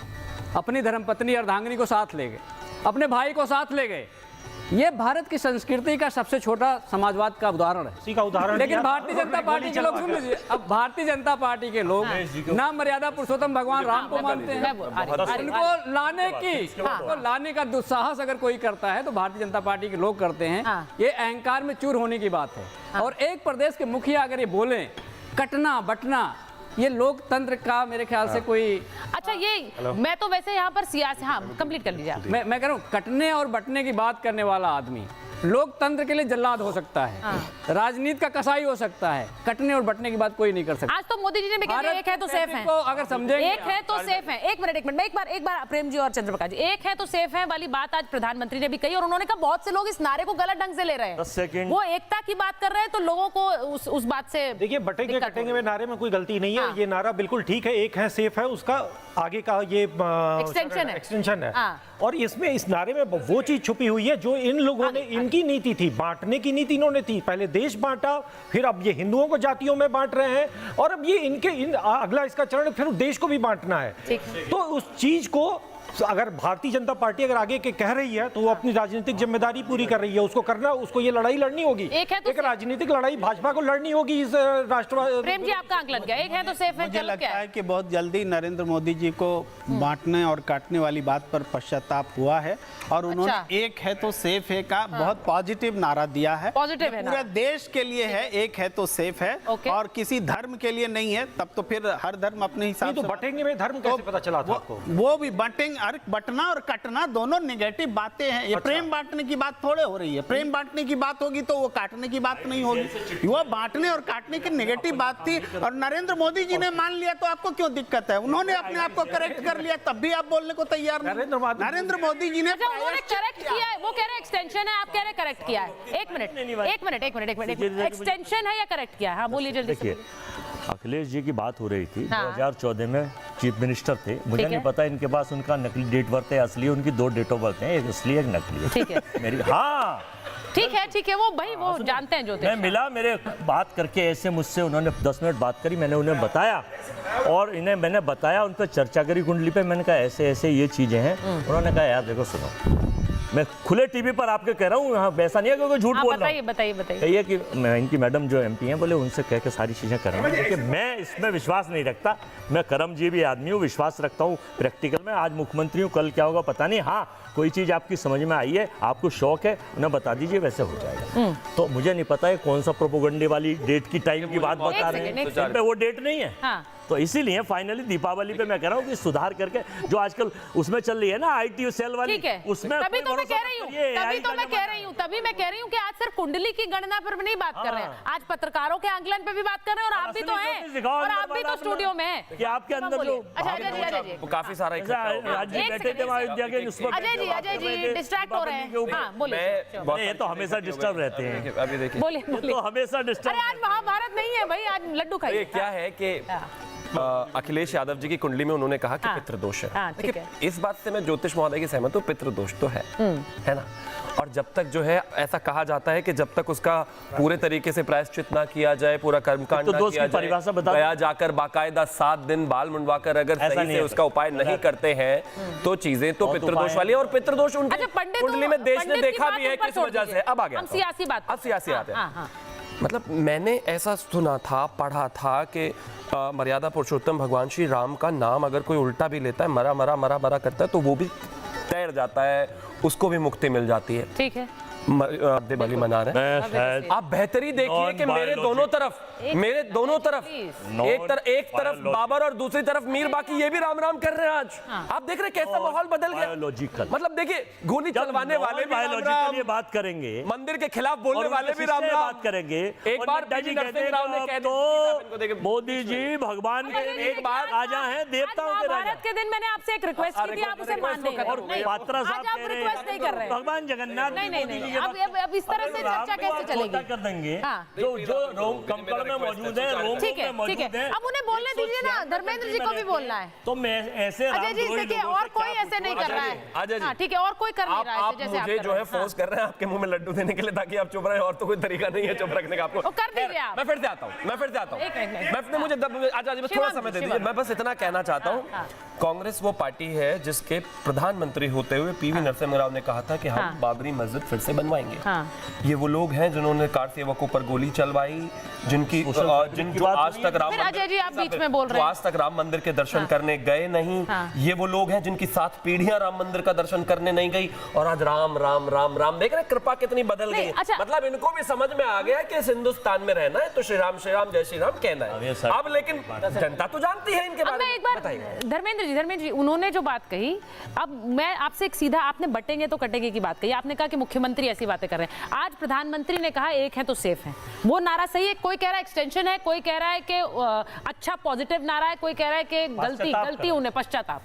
[SPEAKER 9] अपनी धर्मपत्नी अर्धांगिनी को साथ ले गए, अपने भाई को साथ ले गए। ये भारत की संस्कृति का सबसे छोटा समाजवाद का उदाहरण है।
[SPEAKER 7] इसी का उदाहरण
[SPEAKER 9] लेकिन भारतीय जनता पार्टी के लोग, सुन लीजिए, अब भारतीय जनता पार्टी के लोग ना मर्यादा पुरुषोत्तम भगवान राम को मानते हैं, उनको लाने का दुस्साहस अगर कोई करता है तो भारतीय जनता पार्टी के लोग करते हैं। ये अहंकार में चूर होने की बात है। और एक प्रदेश के मुखिया अगर ये बोले कटना बटना, ये लोकतंत्र का मेरे ख्याल से कोई
[SPEAKER 2] अच्छा, ये मैं तो वैसे यहाँ पर सियासी, हाँ कंप्लीट कर लीजिए।
[SPEAKER 9] मैं कह रहा हूँ कटने और बटने की बात करने वाला आदमी लोकतंत्र के लिए जल्लाद हो सकता है, राजनीति का कसाई हो सकता है, कटने और बटने की बात कोई नहीं कर सकता।
[SPEAKER 2] आज तो मोदी जी ने भी कहा एक है तो सेफ है,
[SPEAKER 9] अगर समझेंगे
[SPEAKER 2] एक है तो सेफ है। एक मिनट एक बार प्रेम जी और चंद्रप्रकाश जी, एक है तो सेफ है वाली बात आज प्रधानमंत्री ने भी कही, और उन्होंने कहा बहुत से लोग इस नारे को गलत ढंग से ले रहे हैं। वो एकता की बात कर रहे हैं तो लोगों को उस बात से,
[SPEAKER 12] देखिए बटेंगे कटेंगे में नारे में कोई गलती नहीं है। ये नारा बिल्कुल ठीक है, एक है सेफ है, उसका आगे का ये एक्सटेंशन है। और इसमें इस नारे में वो चीज छुपी हुई है जो इन लोगों ने, इनकी नीति थी, बांटने की नीति इन्होंने थी। पहले देश बांटा, फिर अब ये हिंदुओं को जातियों में बांट रहे हैं, और अब ये अगला इसका चरण फिर देश को भी बांटना है। तो उस चीज को अगर भारतीय जनता पार्टी अगर आगे के कह रही है तो वो अपनी राजनीतिक जिम्मेदारी पूरी कर रही है, उसको करना, उसको ये लड़ाई लड़नी होगी। एक राजनीतिक लड़ाई भाजपा को लड़नी होगी इस राष्ट्रवादी।
[SPEAKER 2] प्रेम जी आपका आंकलन क्या? एक है तो सेफ है,
[SPEAKER 11] मुझे लगता है कि बहुत जल्दी नरेंद्र मोदी जी को बांटने और काटने वाली बात पर पश्चाताप हुआ है और उन्होंने एक है तो सेफ है का बहुत पॉजिटिव नारा दिया है।
[SPEAKER 2] पॉजिटिव है,
[SPEAKER 11] पूरे देश के लिए है, एक है तो सेफ है और किसी धर्म के लिए नहीं है। तब तो फिर हर धर्म अपने हिसाब से
[SPEAKER 12] बटेंगे में धर्म कैसे पता चला था आपको?
[SPEAKER 11] वो भी बटेंगे, अरे बटना और कटना दोनों नेगेटिव बातें हैं। ये प्रेम बांटने की बात थोड़े हो रही है। प्रेम बांटने की बात होगी तो वो काटने की बात नहीं होगी। वो बांटने और काटने की नेगेटिव बात थी और नरेंद्र मोदी जी ने मान लिया तो आपको क्यों दिक्कत है? उन्होंने अपने आप को करेक्ट कर लिया, तब भी आप बोलने को तैयार नहीं। नरेंद्र मोदी जी ने
[SPEAKER 2] करेक्ट किया है, वो कह रहे एक्सटेंशन है, आप कह रहे करेक्ट किया है। एक मिनट, एक्सटेंशन है या करेक्ट किया है? हाँ बोलिए जल्दी से।
[SPEAKER 7] अखिलेश जी की बात हो रही थी। 2014 में चीफ मिनिस्टर थे। मुझे नहीं पता इनके पास उनका नकली डेट बर्थ है असली, उनकी 2 डेट ऑफ बर्थ है, एक असली एक नकली है।
[SPEAKER 2] ठीक है
[SPEAKER 7] मेरी हाँ
[SPEAKER 2] ठीक है वो भाई वो जानते हैं ज्योतिष।
[SPEAKER 7] मैं मिला, मेरे बात करके ऐसे मुझसे उन्होंने 10 मिनट बात करी, मैंने उन्हें बताया और इन्हें मैंने बताया, उन पर चर्चा करी कुंडली पे। मैंने कहा ऐसे ऐसे ये चीज़ें हैं। उन्होंने कहा यार देखो सुनो, मैं खुले टीवी पर आपके कह रहा हूँ, यहाँ वैसा नहीं है कि कोई झूठ बोल रहा हूँ।
[SPEAKER 2] बताइए
[SPEAKER 7] कहिए कि मैं इनकी मैडम जो MP हैं बोले उनसे कह के सारी चीज़ें करेंगे, क्योंकि मैं इसमें विश्वास नहीं रखता। मैं कर्मजीवी आदमी हूँ, विश्वास रखता हूँ प्रैक्टिकल में। आज मुख्यमंत्री हूँ, कल क्या होगा पता नहीं। हाँ कोई चीज़ आपकी समझ में आई है, आपको शौक है, उन्हें बता दीजिए, वैसे हो जाएगा। तो मुझे नहीं पता है कौन सा प्रोपोगंडे वाली डेट की टाइम की बात बता रहे हैं, वो डेट नहीं है। तो इसीलिए फाइनली दीपावली पे मैं कह रहा हूँ कि सुधार करके जो आजकल उसमें चल रही है ना IT सेल वाली, उसमें
[SPEAKER 2] तभी तो मैं कह रही हूँ कि आज सिर्फ कुंडली की गणना पर नहीं बात कर रहे हैं, आज पत्रकारों के आंकलन पे भी बात कर रहे हैं। और आप भी तो हैं और आप भी तो स्टूडियो में हैं
[SPEAKER 7] कि आपके अंदर जो
[SPEAKER 2] अजय जी
[SPEAKER 8] काफी सारा
[SPEAKER 7] राज्य बैठे थे अयोध्या के,
[SPEAKER 2] अजय जी डिस्ट्रैक्ट हो रहे हैं। हाँ बोलिए।
[SPEAKER 7] ये तो हमेशा डिस्टर्ब रहते हैं।
[SPEAKER 8] अभी देखिए
[SPEAKER 2] बोलिए।
[SPEAKER 7] तो हमेशा डिस्टर्ब।
[SPEAKER 2] अरे आज महाभारत नहीं है भाई, आज लड्डू खाइए।
[SPEAKER 8] क्या है कि अखिलेश यादव जी की कुंडली में उन्होंने कहा कि पितृदोष है। देखिए इस बात से मैं ज्योतिष महोदय की सहमत हूँ, पितृदोष तो है ना। और जब तक जो है ऐसा कहा जाता है कि जब तक उसका पूरे तरीके से प्रायश्चित ना किया जाए, पूरा कर्मकांड ना किया जाए, गया जाकर बाकायदा 7 दिन बाल मुंडवाकर अगर सही से उसका उपाय नहीं करते हैं तो चीजें तो पितृदोष वाली है। और पितृदोष उनकी कुंडली में देश ने देखा भी है किस वजह से। अब आ गया
[SPEAKER 2] सियासी बात,
[SPEAKER 8] अब सियासी आते हैं। मतलब मैंने ऐसा सुना था, पढ़ा था कि मर्यादा पुरुषोत्तम भगवान श्री राम का नाम अगर कोई उल्टा भी लेता है, मरा मरा मरा मरा करता है, तो वो भी तैर जाता है, उसको भी मुक्ति मिल जाती है।
[SPEAKER 2] ठीक है,
[SPEAKER 8] दिवाली मना रहे हैं। आप बेहतरी देखिए कि मेरे दोनों तरफ एक तरफ बाबर और दूसरी तरफ मीर, बाकी ये भी राम राम कर रहे हैं। आज आप देख रहे हैं कैसा माहौल बदल गया। मतलब देखिए गोली चलवाने वाले भी राम राम,
[SPEAKER 7] ये बात करेंगे,
[SPEAKER 8] मंदिर के खिलाफ बोलने वाले भी राम राम
[SPEAKER 7] बात करेंगे।
[SPEAKER 8] एक बार
[SPEAKER 7] मोदी जी भगवान के एक बार राजा हैं, देवताओं के राजा।
[SPEAKER 2] के दिन मैंने आपसे एक रिक्वेस्ट की थी, आप उसे मान नहीं।
[SPEAKER 7] पात्रा साहब
[SPEAKER 2] आप रिक्वेस्ट नहीं कर रहे,
[SPEAKER 7] भगवान जगन्नाथ
[SPEAKER 2] नहीं। अब इस तरह से चर्चा कैसे चलेगी?
[SPEAKER 7] कर देंगे जो रोम कंकड़ में मौजूद है, रोम
[SPEAKER 2] ठीक है। अब उन्हें बोलने दीजिए ना, धर्मेंद्र जी को भी बोलना है।
[SPEAKER 7] तो मैं ऐसे
[SPEAKER 2] अजय जी देखिए, और कोई ऐसे नहीं कर रहा है। ठीक है, और कोई कर नहीं रहा है जैसे आप
[SPEAKER 8] मुझे जो है फोर्स कर रहे हैं आपके मुंह में लड्डू देने के लिए ताकि आप चुप रहे, और तो कोई तरीका नहीं है चुप रखने का आपको।
[SPEAKER 2] कर दीजिए आप।
[SPEAKER 8] मैं फिर से आता हूँ। मुझे थोड़ा समय दे दीजिए। मैं बस इतना कहना चाहता हूँ, कांग्रेस वो पार्टी है जिसके प्रधानमंत्री होते हुए PV नरसिम्हा राव ने कहा था कि हम बाबरी मस्जिद फिर से बनवाएंगे। ये वो लोग हैं जिन्होंने कार सेवकों पर गोली चलवाई, जिनको आज तक राम मंदिर के दर्शन करने गए नहीं। ये वो लोग हैं जिनकी 7 पीढ़ियां राम मंदिर का दर्शन करने नहीं गई, और आज राम राम राम राम। देख रहे कृपा कितनी बदल गई। मतलब इनको भी समझ में आ गया कि इस हिंदुस्तान में रहना है तो श्री राम जय श्री राम कहना है। अब लेकिन जनता तो जानती है इनके बारे में। बताइए
[SPEAKER 2] धर्मेंद्र जी, उन्होंने जो बात कही, अब मैं आपसे एक सीधा, आपने बटेंगे तो कटेंगे की बात कही, आपने कहा कि मुख्यमंत्री ऐसी बातें कर रहे हैं। आज प्रधानमंत्री ने कहा एक है तो सेफ है, वो नारा सही है। कोई कह रहा है एक्सटेंशन है, कोई कह रहा है कि अच्छा पॉजिटिव नारा है, कोई कह रहा है कि गलती उन्हें पश्चाताप।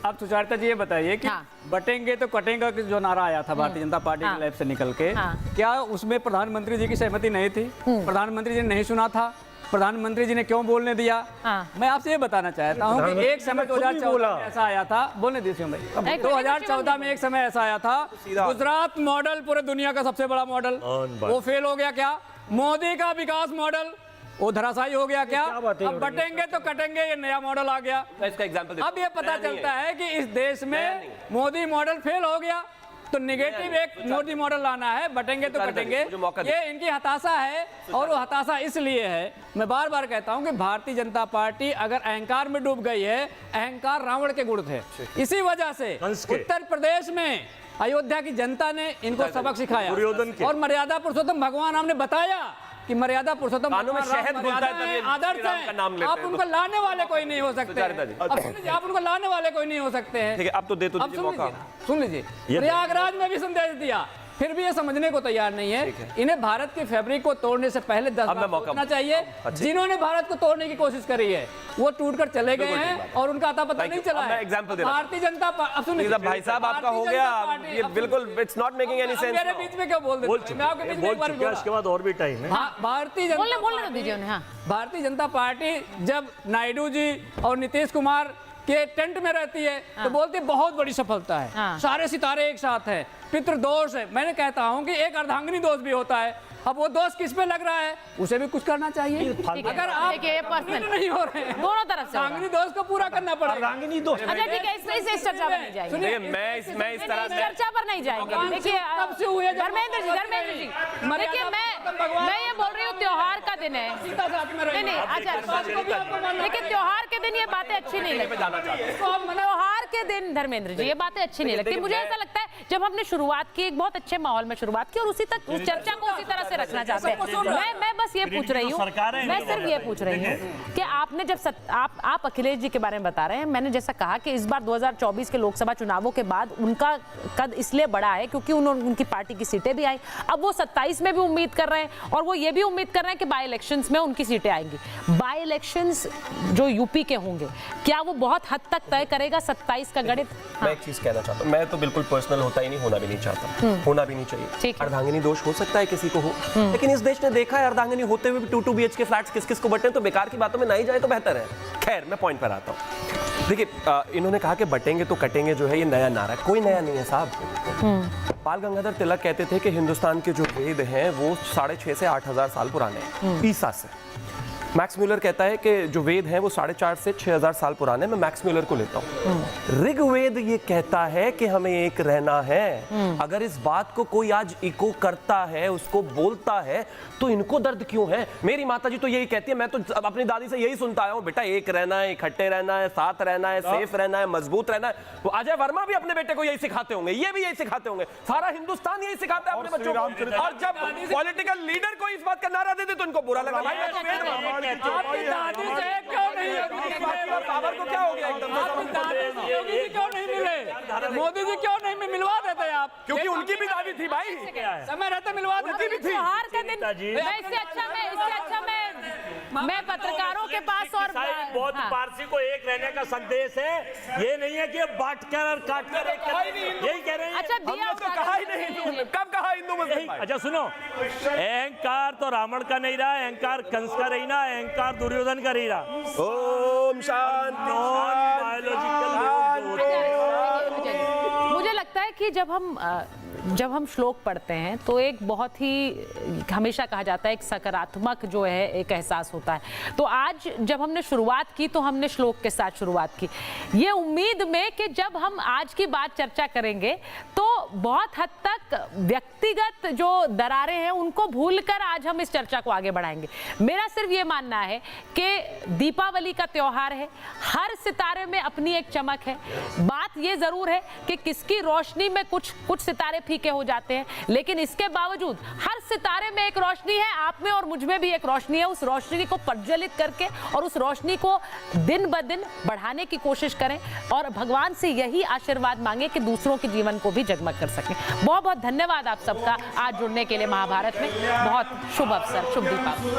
[SPEAKER 9] अब सुचारिता जी ये बताइए कि बटेंगे तो कटेंगे जो नारा आया था भारतीय जनता पार्टी की लैब से निकल के, क्या उसमें प्रधानमंत्री जी की सहमति नहीं थी? प्रधानमंत्री जी ने नहीं सुना था? प्रधानमंत्री जी ने क्यों बोलने दिया? मैं आपसे ये बताना चाहता हूँ कि एक समय 2014 में ऐसा आया था, बोलने दीजिए भाई, 2014 में एक समय ऐसा आया था, गुजरात मॉडल पूरे दुनिया का सबसे बड़ा मॉडल, वो फेल हो गया। क्या मोदी का विकास मॉडल वो धराशायी हो गया क्या? अब बटेंगे तो कटेंगे, ये नया मॉडल आ गया।
[SPEAKER 8] इसका एग्जांपल
[SPEAKER 9] अब ये पता चलता है कि इस देश में मोदी मॉडल फेल हो गया, तो निगेटिव एक मोदी मॉडल लाना है, बटेंगे तो कटेंगे। ये इनकी हताशा है, और वो हताशा इसलिए है, मैं बार बार कहता हूं कि भारतीय जनता पार्टी अगर अहंकार में डूब गई है, अहंकार रावण के गुण थे, इसी वजह से उत्तर प्रदेश में अयोध्या की जनता ने इनको सबक सिखाया, और मर्यादा पुरुषोत्तम भगवान हमने बताया कि मर्यादा पुरुषोत्तम आदर्श है, आप उनको लाने वाले कोई नहीं हो सकते, आप उनको लाने वाले कोई नहीं हो सकते हैं।
[SPEAKER 8] ठीक है, अब तो दे तो दीजिए मौका।
[SPEAKER 9] सुन लीजिए, प्रयागराज में भी संदेश दिया, फिर भी ये समझने को तैयार नहीं है। इन्हें भारत की फैब्रिक को तोड़ने से पहले 10 बार सोचना चाहिए। जिन्होंने भारत को तोड़ने की कोशिश करी है वो टूटकर चले गए हैं, और उनका अता पता नहीं चला है।
[SPEAKER 8] एग्जांपल दे रहा हूं,
[SPEAKER 9] भारतीय जनता पार्टी,
[SPEAKER 8] भाई साहब आपका हो गया, ये बिल्कुल it's not making any sense.
[SPEAKER 9] मेरे बीच में क्यों बोल देते? मैं आपके बीच में एक बार बोला,
[SPEAKER 7] उसके बाद और भी टाइम है।
[SPEAKER 9] भारतीय जनता पार्टी जब नायडू जी और नीतीश कुमार के टेंट में रहती है तो बोलती है बहुत बड़ी सफलता है, सारे सितारे एक साथ हैं, पितृदोष है। मैंने कहता हूं कि एक अर्धांगिनी दोष भी होता है। अब वो दोष किस पे लग रहा है, उसे भी कुछ करना चाहिए। अगर आप नहीं हो रहे हैं,
[SPEAKER 2] दोनों तरफ से
[SPEAKER 9] अर्धांगिनी दोष को पूरा करना पड़ेगा।
[SPEAKER 2] अच्छा ठीक है, इस चर्चा पर नहीं जाएंगे,
[SPEAKER 8] मैं इस तरह से
[SPEAKER 2] चर्चा पर नहीं जाएंगे। देखिए धर्मेंद्र जी, देखिए मैं ये बोल रही हूँ त्योहार का दिन है, नहीं अच्छा, देखिए त्योहार के दिन ये बातें अच्छी नहीं लगती, त्योहार के दिन धर्मेंद्र जी ये बातें अच्छी नहीं लगती। मुझे ऐसा लगता है जब हमने शुरुआत की, एक बहुत अच्छे माहौल में शुरुआत की, और उस चर्चा को उसी तरह से रखना चाहते हैं। मैं बस ये पूछ रही हूँ, मैं सिर्फ ये पूछ रही हूँ कि आपने जब आप अखिलेश जी के बारे में बता रहे हैं, मैंने जैसा कहा कि इस बार 2024 के लोकसभा चुनावों के बाद उनका कद इसलिए बढ़ा है क्योंकि उनकी पार्टी की सीटें भी आई। अब वो 27 में भी उम्मीद कर रहे हैं, और वो ये भी उम्मीद कर रहे हैं कि बाई इलेक्शंस में उनकी सीटें आएंगी। बाई इलेक्शंस जो यूपी के होंगे, क्या वो बहुत हद तक तय करेगा 27 का गणित?
[SPEAKER 8] मैं एक चीज कहना चाहता हूँ, मैं तो बिल्कुल पर्सनल होता ही नहीं, होना भी नहीं चाहता, होना भी नहीं चाहिए। अर्धांगिनी दोष हो सकता है किसी को हो, लेकिन इस देश ने देखा है अर्धांगिनी होते हुए भी 2-2 BHK फ्लैट्स किस को बटे, तो बेकार की बातों में ना ही जाए तो बेहतर है। खैर मैं पॉइंट पर आता हूँ। देखिए इन्होंने कहा कि बटेंगे तो कटेंगे जो है ये नया नारा, कोई नया नहीं है साहब। बाल गंगाधर तिलक कहते थे कि हिंदुस्तान के जो वेद हैं वो 6,500 से 8,000 साल पुराने हैं ईसा से। मैक्स म्यूलर कहता है कि जो वेद हैं वो 4,500 से 6,000 साल पुराने। मैं मैक्स म्यूलर को लेता हूँ। ऋग्वेद ये कहता है कि हमें एक रहना है। अगर इस बात को कोई आज इको करता है, उसको बोलता है, तो इनको दर्द क्यों है? मेरी माता जी तो यही कहती है, मैं तो अपनी दादी से यही सुनता आया हूँ, बेटा एक रहना है, इकट्ठे रहना है, साथ रहना है, सेफ रहना है, मजबूत रहना है। तो अजय वर्मा भी अपने बेटे को यही सिखाते होंगे, ये भी यही सिखाते होंगे, सारा हिंदुस्तान यही सिखाता है अपने बच्चों को। और जब पॉलिटिकल लीडर को इस बात का नारा देते तो इनको बुरा लगा।
[SPEAKER 9] आपकी दादी से क्यों नहीं
[SPEAKER 8] पावर को क्या हो गया एकदम?
[SPEAKER 9] योगी जी क्यों नहीं मिले? मोदी जी क्यों नहीं मिलवा देते आप?
[SPEAKER 8] क्योंकि उनकी भी दादी थी भाई,
[SPEAKER 9] समय रहते मिलवा देती भी थी।
[SPEAKER 2] त्योहार के दिन इससे अच्छा मैं पत्रकारों के पास और
[SPEAKER 7] बौद्ध पारसी को एक रहने का संदेश है, ये नहीं है कि बांट कर और काट कर यही कह रहे हैं।
[SPEAKER 2] अच्छा दिया
[SPEAKER 8] तो कहा ही नहीं, कब कहा हिंदू मुस्लिम?
[SPEAKER 7] अच्छा सुनो, अहंकार तो रावण का नहीं रहा, अहंकार कंस का रही ना, अहंकार दुर्योधन का रही रहा।
[SPEAKER 8] ओम शांति।
[SPEAKER 2] मुझे लगता है कि जब हम श्लोक पढ़ते हैं तो एक बहुत ही, हमेशा कहा जाता है, एक सकारात्मक जो है एक एहसास होता है। तो आज जब हमने शुरुआत की तो हमने श्लोक के साथ शुरुआत की, ये उम्मीद में कि जब हम आज की बात चर्चा करेंगे तो बहुत हद तक व्यक्तिगत जो दरारें हैं उनको भूलकर आज हम इस चर्चा को आगे बढ़ाएंगे। मेरा सिर्फ ये मानना है कि दीपावली का त्योहार है, हर सितारे में अपनी एक चमक है। बात ये जरूर है कि किसकी रोशनी में कुछ सितारे फीके हो जाते हैं, लेकिन इसके बावजूद हर सितारे में एक रोशनी है, आप में और मुझ में भी एक रोशनी है। उस रोशनी को प्रज्वलित करके और उस रोशनी को दिन ब दिन बढ़ाने की कोशिश करें, और भगवान से यही आशीर्वाद मांगे कि दूसरों के जीवन को भी जगमग कर सकें। बहुत बहुत धन्यवाद आप सबका आज जुड़ने के लिए महाभारत में। बहुत शुभ अवसर, शुभ दीपावली।